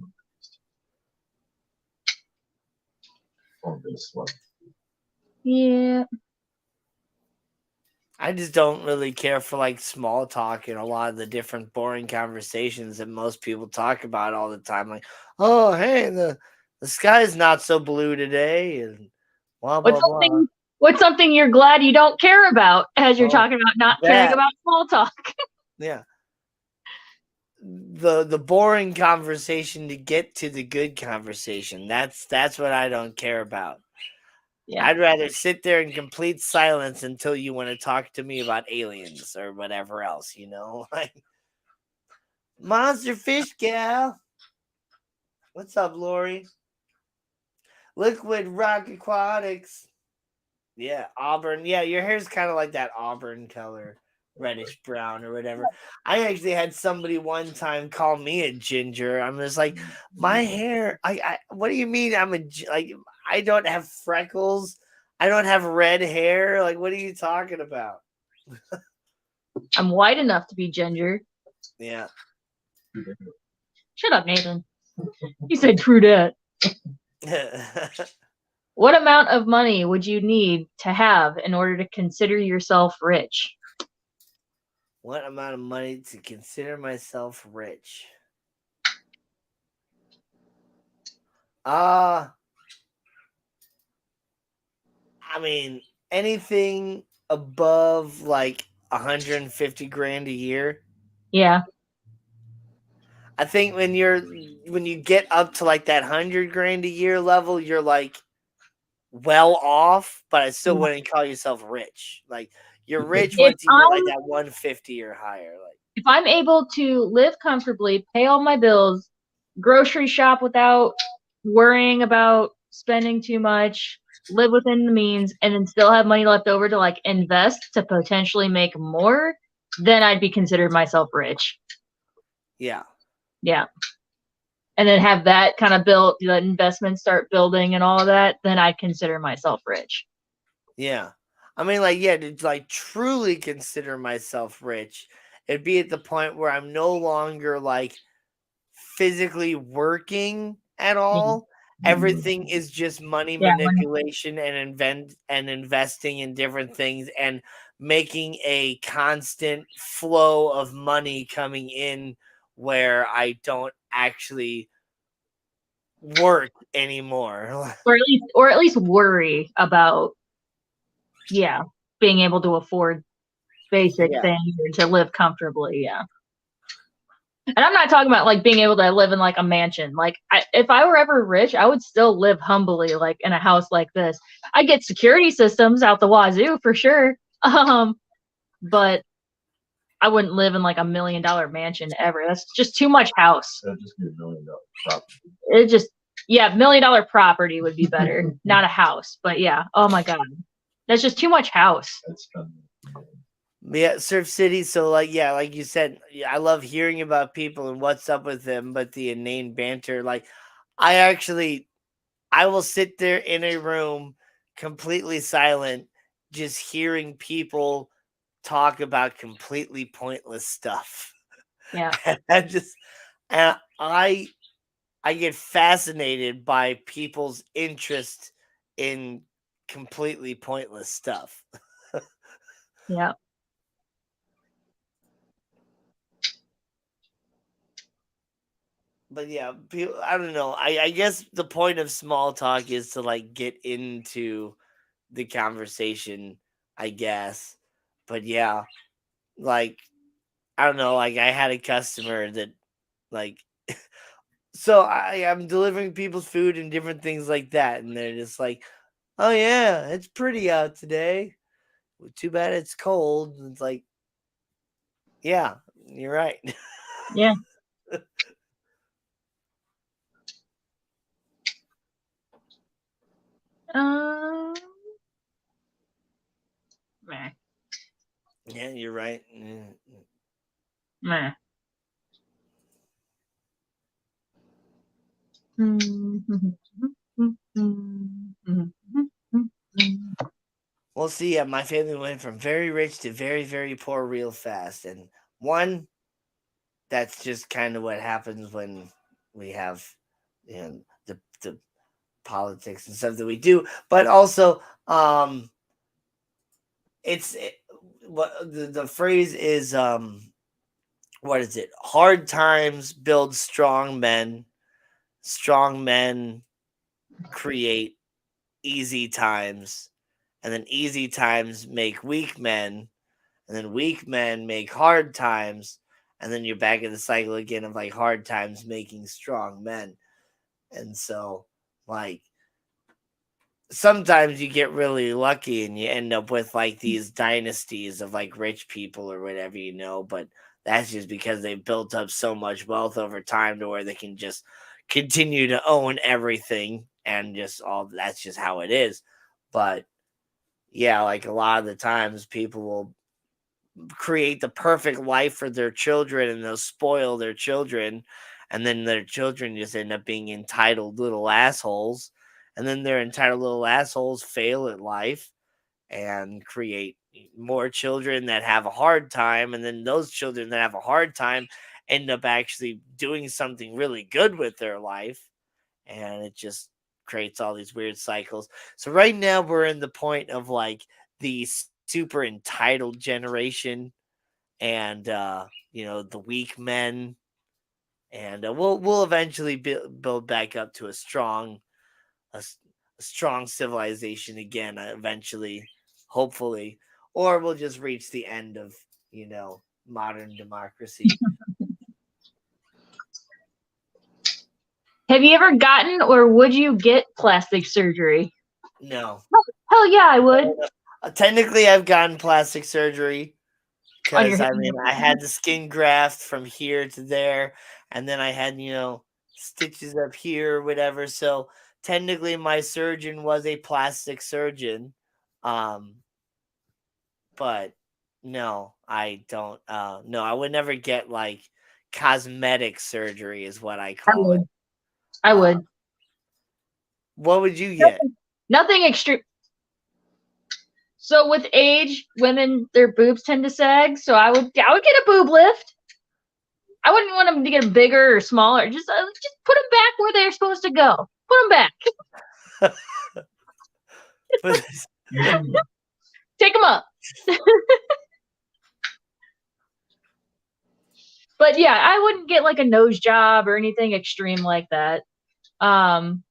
On this one. yeah. I just don't really care for like small talk and a lot of the different boring conversations that most people talk about all the time. Like, oh, hey, the sky's not so blue today, and blah What's blah blah. something what's something you're glad you don't care about as you're Oh, talking about not caring that about small talk? yeah. The boring conversation to get to the good conversation. That's what I don't care about. Yeah. I'd rather sit there in complete silence until you want to talk to me about aliens or whatever else, you know? Like monster fish gal. What's up, Lori? Liquid Rock Aquatics. Yeah, auburn. Yeah, your hair's kind of like that auburn color, reddish brown or whatever. I actually had somebody one time call me a ginger. I'm just like, my hair. What do you mean? Like, I don't have freckles. I don't have red hair. Like, what are you talking about? I'm white enough to be ginger. Yeah. Shut up, Nathan. He said true that. What amount of money would you need to have in order to consider yourself rich? What amount of money to consider myself rich? I mean, anything above like 150 grand a year. Yeah. I think when you get up to like that 100 grand a year level, you're like well off, but I still wouldn't call yourself rich. Like you're rich If once you get like that 150 or higher. Like I'm able to live comfortably, pay all my bills, grocery shop without worrying about spending too much, live within the means, and then still have money left over to like invest to potentially make more, then I'd be considered myself rich. yeah. Yeah. And then have that kind of built, the investments start building and all of that, then I'd consider myself rich. Yeah. I mean, like, yeah, to like truly consider myself rich, it'd be at the point where I'm no longer like physically working at all. Everything is just money Yeah. manipulation and investing in different things and making a constant flow of money coming in where I don't actually work anymore. Or at least worry about, yeah, being able to afford basic Yeah. things or to live comfortably. Yeah. And I'm not talking about like being able to live in like a mansion. Like if I were ever rich, I would still live humbly, like in a house like this. I get security systems out the wazoo for sure. But I wouldn't live in like $1 million mansion ever. That's just too much house. That'd just be $1 million property. It just, yeah, $1 million property would be better, not a house. But yeah, oh my god, that's just too much house. That's Yeah, Surf City. So, like, yeah, like you said, I love hearing about people and what's up with them, but the inane banter, like, I will sit there in a room completely silent, just hearing people talk about completely pointless stuff. Yeah. And I get fascinated by people's interest in completely pointless stuff. Yeah. But yeah, I don't know. I guess the point of small talk is to like get into the conversation, I guess. But yeah, like I don't know. Like I had a customer that like so I'm delivering people's food and different things like that, and they're just like, "Oh yeah, it's pretty out today. Well, too bad it's cold." And it's like, yeah, you're right. Yeah. Meh. Yeah, you're right. Meh. We'll see. My family went from very rich to very, very poor real fast. And one, that's just kind of what happens when we have, the politics and stuff that we do. But also, it's what the phrase is. What is it? Hard times build strong men. Strong men create easy times, and then easy times make weak men, and then weak men make hard times, and then you're back in the cycle again of like hard times making strong men. And so, like, sometimes you get really lucky and you end up with like these dynasties of like rich people or whatever, but that's just because they've built up so much wealth over time to where they can just continue to own everything, and just all that's just how it is. But yeah, like a lot of the times people will create the perfect life for their children and they'll spoil their children, and then their children just end up being entitled little assholes, and then their entitled little assholes fail at life and create more children that have a hard time, and then those children that have a hard time end up actually doing something really good with their life, and it just creates all these weird cycles. So right now we're in the point of like the super entitled generation, and the weak men, and we'll eventually build back up to a, s- a strong civilization again, eventually, hopefully, or we'll just reach the end of modern democracy. Have you ever gotten or would you get plastic surgery? No. Hell yeah, I would. Technically I've gotten plastic surgery, On your because I mean I had the skin graft from here to there, and then I had stitches up here or whatever. So technically my surgeon was a plastic surgeon, um but no, I don't. No, I would never get like cosmetic surgery, is what I I call it. would. I Uh, would. what would you get? Nothing extreme. So with age, women their boobs tend to sag. So I would get a boob lift. I wouldn't want them to get bigger or smaller. Just put them back where they're supposed to go. Put them back. But Take them up. But yeah, I wouldn't get like a nose job or anything extreme like that. Nathan's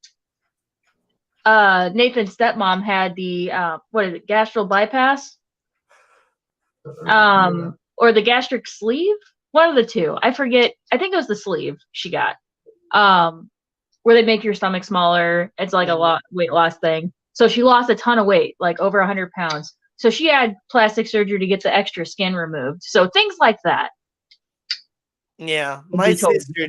stepmom had the what is it, gastral bypass, or the gastric sleeve, one of the two. I forget. I think it was the sleeve she got, where they make your stomach smaller. It's like a lot weight loss thing. So she lost a ton of weight, like over 100 pounds. So she had plastic surgery to get the extra skin removed. So things like that. yeah, my sister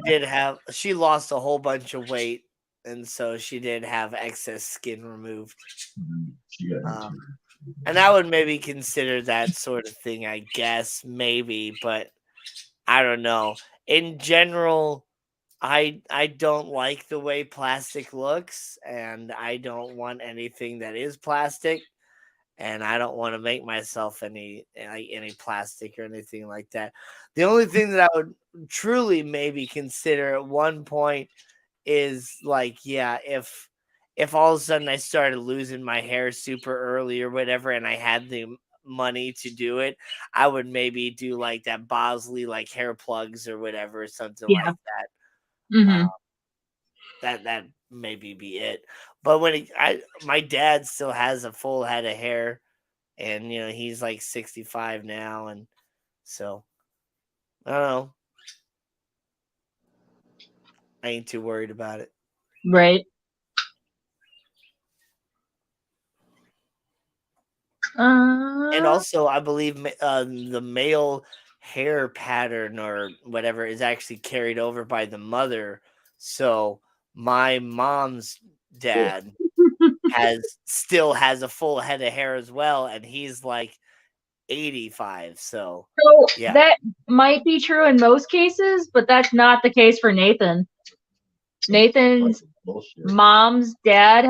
she lost a whole bunch of weight, and so she did have excess skin removed. And I would maybe consider that sort of thing, I guess, maybe, but I don't know. In general, I don't like the way plastic looks, and I don't want anything that is plastic, and I don't want to make myself any plastic or anything like that. The only thing that I would truly maybe consider at one point is like, yeah, if all of a sudden I started losing my hair super early or whatever, and I had the money to do it, I would maybe do like that Bosley like hair plugs or whatever, something Yeah. like that. Mm-hmm. That maybe be it. But my dad still has a full head of hair, and he's like 65 now, and so I don't know. I ain't too worried about it. Right. And also, I believe the male hair pattern or whatever is actually carried over by the mother. So my mom's dad still has a full head of hair as well, and he's like 85. So yeah, that might be true in most cases, but that's not the case for Nathan. Nathan's Bullshit. mom's dad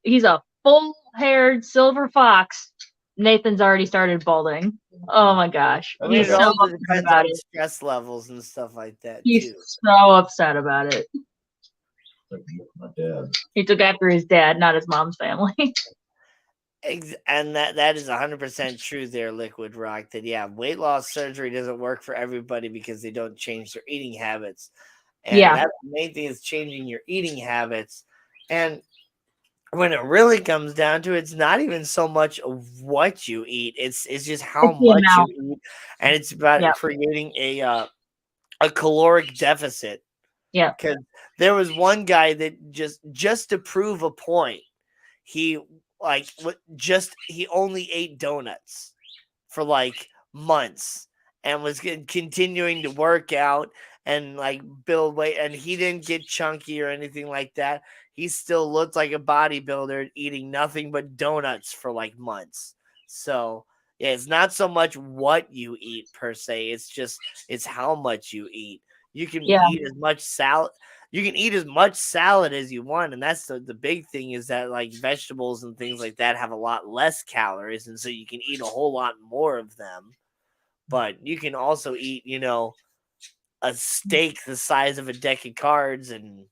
he's a full-haired silver fox. Nathan's already started balding. Oh my gosh. I mean, He's it so also upset depends about on it. stress levels and stuff like that He's too. so upset about it. Like my dad. He took after his dad, not his mom's family. And that is 100% true there, Liquid Rock. That yeah, weight loss surgery doesn't work for everybody because they don't change their eating habits, and Yeah. that's the main thing is changing your eating habits. And when it really comes down to it, it's not even so much of what you eat; it's just how It's the much you amount. eat, and it's about Yeah. creating a caloric deficit. Yeah. Because there was one guy that just to prove a point, he he only ate donuts for like months and was continuing to work out and like build weight, and he didn't get chunky or anything like that. He still looked like a bodybuilder eating nothing but donuts for like months. So yeah, it's not so much what you eat per se, it's how much you eat. You can Yeah. eat as much salad you can eat as much salad as you want, and that's the big thing is that like vegetables and things like that have a lot less calories, and so you can eat a whole lot more of them. But you can also eat a steak the size of a deck of cards, and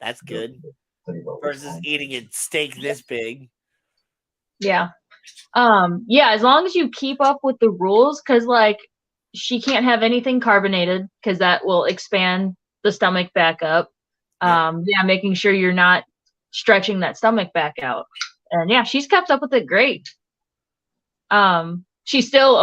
that's good versus eating a steak this big. Yeah. Yeah, as long as you keep up with the rules, because like she can't have anything carbonated because that will expand the stomach back up. Yeah, making sure you're not stretching that stomach back out. And yeah, she's kept up with it great. She still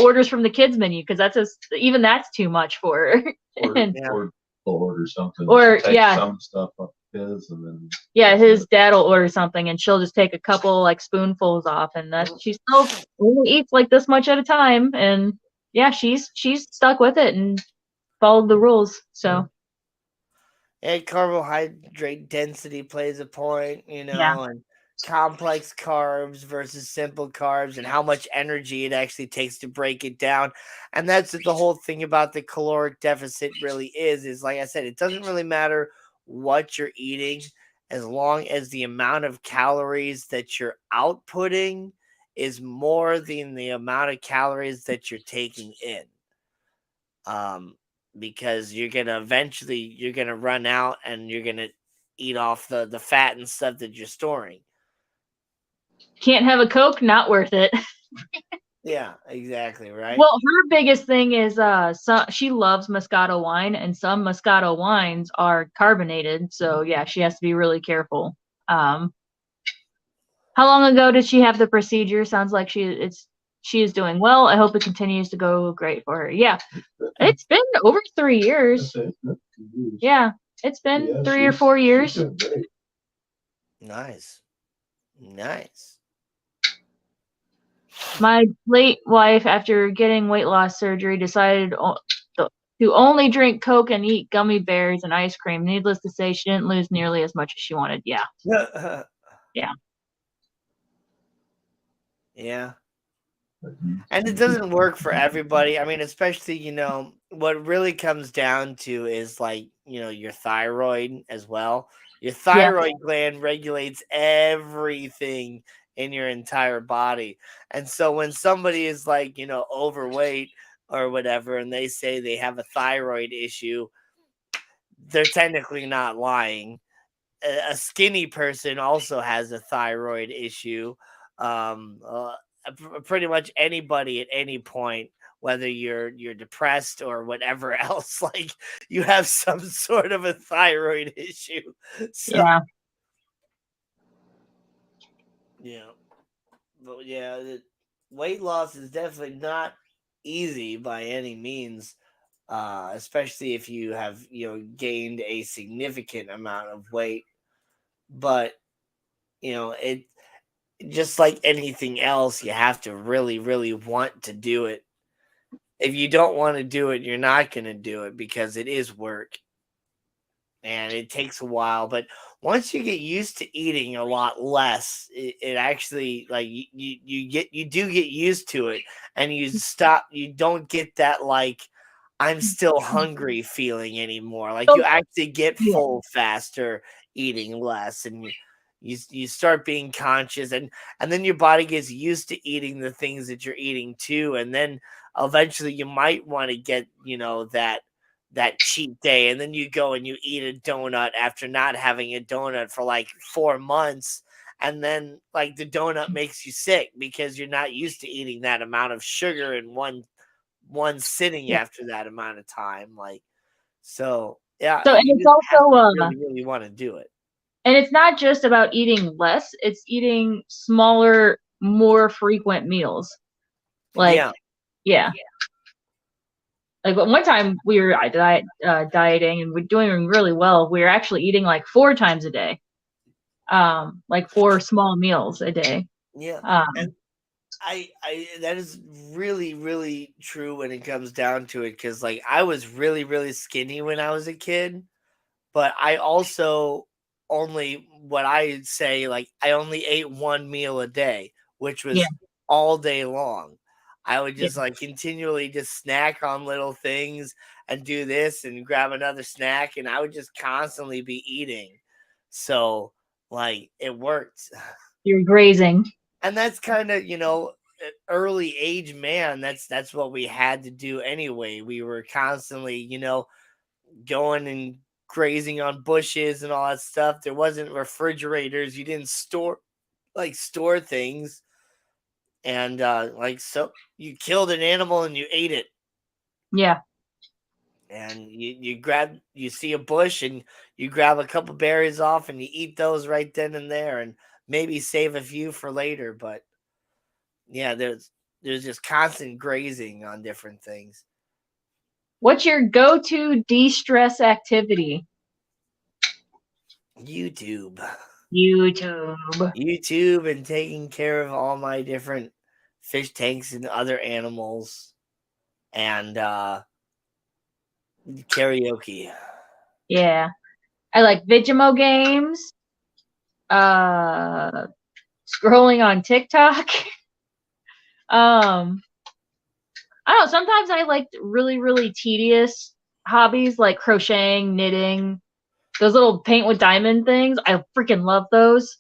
orders from the kids menu because even that's too much for her. Or order something. Or Take yeah, some stuff up his and then yeah, his dad will order something and she'll just take a couple like spoonfuls off, and that she still only eats like this much at a time. And yeah, she's stuck with it and followed the rules. So And carbohydrate density plays a point, yeah, and complex carbs versus simple carbs and how much energy it actually takes to break it down. And that's the whole thing about the caloric deficit really is like I said, it doesn't really matter what you're eating as long as the amount of calories that you're outputting is more than the amount of calories that you're taking in. Um, because you're gonna run out and you're gonna eat off the fat and stuff that you're storing. can't have a Coke, not worth it. Yeah, exactly, right? Well, her biggest thing is she loves Moscato wine, and some Moscato wines are carbonated. So yeah, she has to be really careful. Um, how long ago did she have the procedure? Sounds like she is doing well. I hope it continues to go great for her. Yeah, it's been over 3 years. Yeah, it's been 3 or 4 years. Nice. My late wife, after getting weight loss surgery, decided to only drink Coke and eat gummy bears and ice cream. Needless to say, she didn't lose nearly as much as she wanted. Yeah. Yeah. Yeah. And it doesn't work for everybody. I mean, especially, what really comes down to is like, your thyroid as well. Your thyroid gland regulates everything in your entire body. And so when somebody is like, overweight or whatever, and they say they have a thyroid issue, they're technically not lying. A skinny person also has a thyroid issue. Um, uh, Pretty much anybody at any point, whether you're depressed or whatever else, like you have some sort of a thyroid issue. So yeah, but yeah, the weight loss is definitely not easy by any means. Especially if you have gained a significant amount of weight, but it just like anything else, you have to really, really want to do it. If you don't want to do it, you're not going to do it because it is work and it takes a while. But once you get used to eating a lot less, it actually like you do get used to it, and you don't get that like I'm still hungry feeling anymore. Like So you actually get yeah. full faster eating less, and you start being conscious, and then your body gets used to eating the things that you're eating too, and then eventually you might want to get that cheat day, and then you go and you eat a donut after not having a donut for like 4 months, and then like the donut makes you sick because you're not used to eating that amount of sugar in one sitting Yeah. after that amount of time. Like, so yeah, So and you it's just have also to really, really want to do it. and it's not just about eating less, it's eating smaller, more frequent meals. Like, Yeah. yeah. Like one time we were dieting and we're doing really well. We were actually eating like 4 times a day, like 4 small meals a day. Yeah. And Um, I that is really, really true when it comes down to it. Cause like I was really, really skinny when I was a kid, but I also only what I say, like I only ate one meal a day, which yeah, was all day long. I would yeah, just like continually just snack on little things and do this and grab another snack, and I would just constantly be eating. So like it worked. you're grazing. And that's kind of, early age man, that's what we had to do anyway. We were constantly, going and grazing on bushes and all that stuff. There wasn't refrigerators. You didn't store things. And like so you killed an animal and you ate it. Yeah. And you see a bush and you grab a couple berries off and you eat those right then and there, and maybe save a few for later. But yeah, there's just constant grazing on different things. What's your go-to de-stress activity? YouTube. YouTube. YouTube and taking care of all my different fish tanks and other animals, and karaoke. Yeah. I like Vigimo games. Uh, Scrolling on TikTok. um, I don't know. Sometimes I like really, really tedious hobbies like crocheting, knitting, those little paint with diamond things. I freaking love those.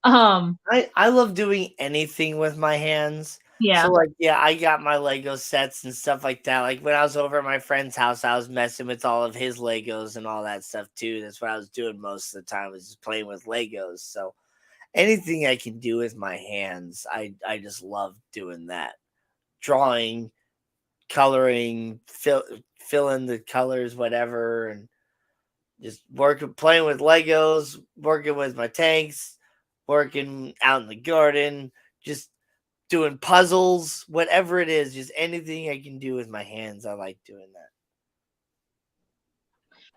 Um, I love doing anything with my hands. So yeah, like yeah, I got my Lego sets and stuff like that. Like when I was over at my friend's house, I was messing with all of his Legos and all that stuff too. That's what I was doing most of the time, was just playing with Legos. So anything I can do with my hands, I just love doing that. Drawing, coloring, fill in the colors, whatever, and just working, playing with Legos, working with my tanks, working out in the garden, just doing puzzles, whatever it is, just anything I can do with my hands. I like doing that.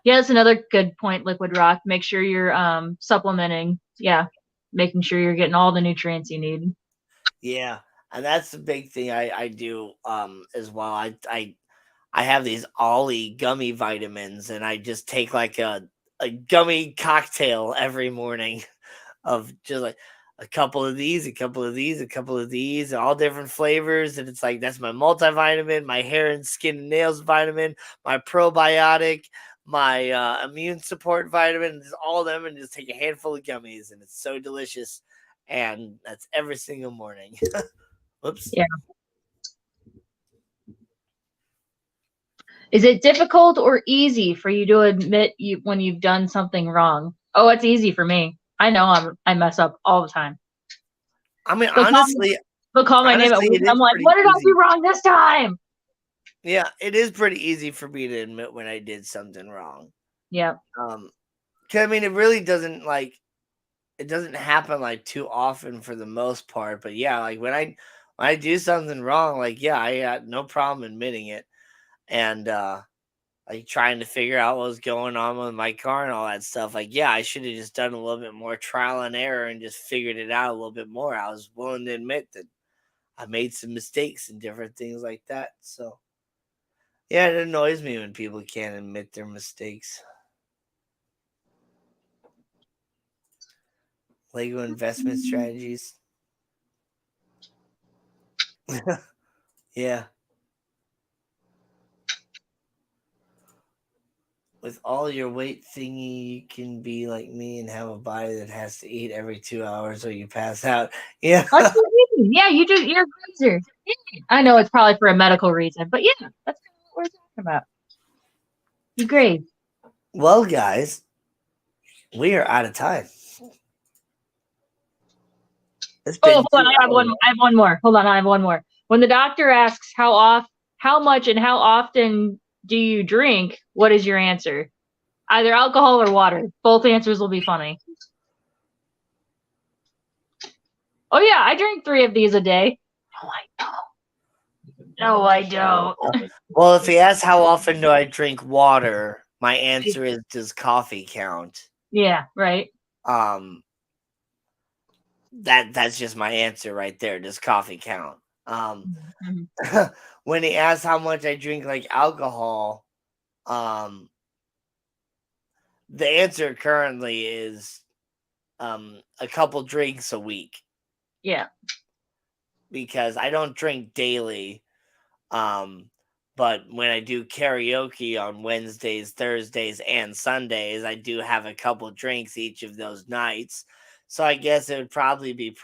yeah, that's another good point. Liquid Rock. Make sure you're supplementing. Yeah, making sure you're getting all the nutrients you need. Yeah, and that's the big thing I do as well. I have these Ollie gummy vitamins, and I just take like a gummy cocktail every morning of just like a couple of these, a couple of these, a couple of these, all different flavors. And it's like that's my multivitamin, my hair and skin and nails vitamin, my probiotic, my immune support vitamin, just all of them, and just take a handful of gummies, and it's so delicious. And that's every single morning. Whoops. Yeah. Is it difficult or easy for you to admit you when you've done something wrong? Oh, it's easy for me. I know I mess up all the time. I mean, They'll call me, honestly, they'll call my name at honestly, work. it I'm is like, pretty what did I easy. do wrong this time? Yeah, it is pretty easy for me to admit when I did something wrong. Yeah. 'Cause, I mean, it really doesn't it doesn't happen like too often for the most part. But yeah, like when I do something wrong, like yeah, I got no problem admitting it, and like trying to figure out what was going on with my car and all that stuff. Like yeah, I should have just done a little bit more trial and error and just figured it out a little bit more. I was willing to admit that I made some mistakes and different things like that. So yeah, it annoys me when people can't admit their mistakes. Lego investment strategies. Yeah. with all your weight thingy, you can be like me and have a body that has to eat every 2 hours or you pass out. Yeah. That's what I mean. Yeah, you're a grazer. Yeah. I know it's probably for a medical reason, but yeah, that's kind of what we're talking about. You graze. Well, guys, we are out of time. It's Oh, been hold on, I have one more. Hold on, I have one more. When the doctor asks how much and how often do you drink, what is your answer? Either alcohol or water. Both answers will be funny. Oh yeah, I drink 3 of these a day. No, I don't. No, I don't. Well, if he asks how often do I drink water, my answer is does coffee count? Yeah, right. That's just my answer right there. Does coffee count? Mm-hmm. When he asks how much I drink like alcohol, the answer currently is a couple drinks a week. Yeah. Because I don't drink daily. But when I do karaoke on Wednesdays, Thursdays, and Sundays, I do have a couple drinks each of those nights. So I guess it would probably be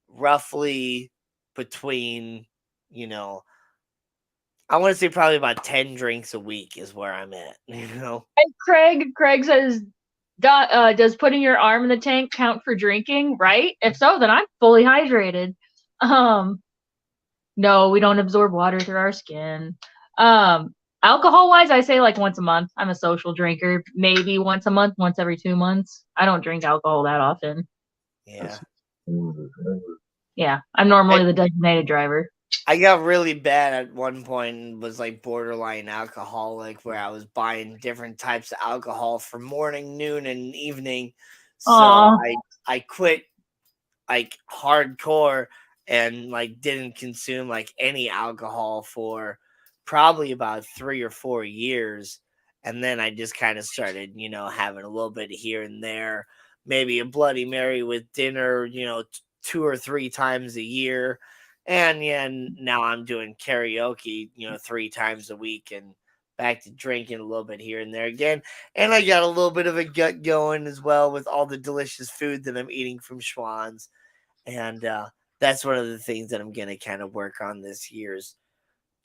roughly between, I want to say probably about 10 drinks a week is where I'm at, And Craig says, does putting your arm in the tank count for drinking? Right? If so, then I'm fully hydrated. No, we don't absorb water through our skin. Alcohol wise, I say like once a month. I'm a social drinker. Maybe once a month, once every 2 months. I don't drink alcohol that often. Yeah. Yeah, I'm normally the designated driver. I got really bad at one point and was like borderline alcoholic, where I was buying different types of alcohol for morning, noon, and evening. So I quit like hardcore and like didn't consume like any alcohol for probably about 3 or 4 years. And then I just kind of started, having a little bit here and there, maybe a Bloody Mary with dinner, 2 or 3 times a year. And yeah, now I'm doing karaoke, 3 times a week and back to drinking a little bit here and there again. And I got a little bit of a gut going as well with all the delicious food that I'm eating from Schwann's. And that's one of the things that I'm going to kind of work on this year is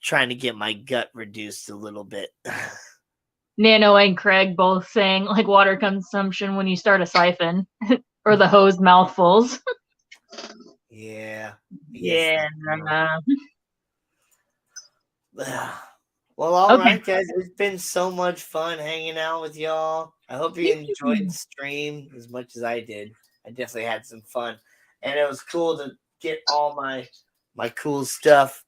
trying to get my gut reduced a little bit. Nano and Craig both saying like water consumption when you start a siphon or the hose mouthfuls. Yeah. Yeah. Well, all right, guys. It's been so much fun hanging out with y'all. I hope you enjoyed the stream as much as I did. I definitely had some fun. And it was cool to get all my cool stuff.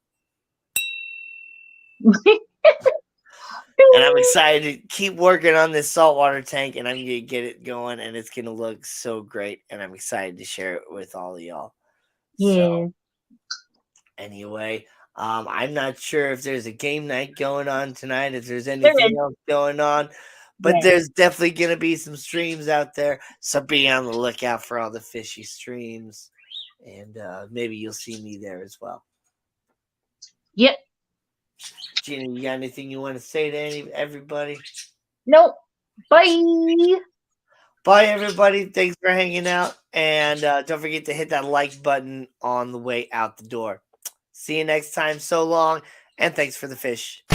And I'm excited to keep working on this saltwater tank, and I'm going to get it going, and it's going to look so great. And I'm excited to share it with all of y'all. Yeah. So, anyway, I'm not sure if there's a game night going on tonight, if there's anything else going on, but there's definitely going to be some streams out there. So be on the lookout for all the fishy streams, and maybe you'll see me there as well. Yep. Gina, you got anything you want to say to everybody? Nope. Bye. Bye, everybody. Thanks for hanging out. And don't forget to hit that like button on the way out the door. See you next time. So long. And thanks for the fish.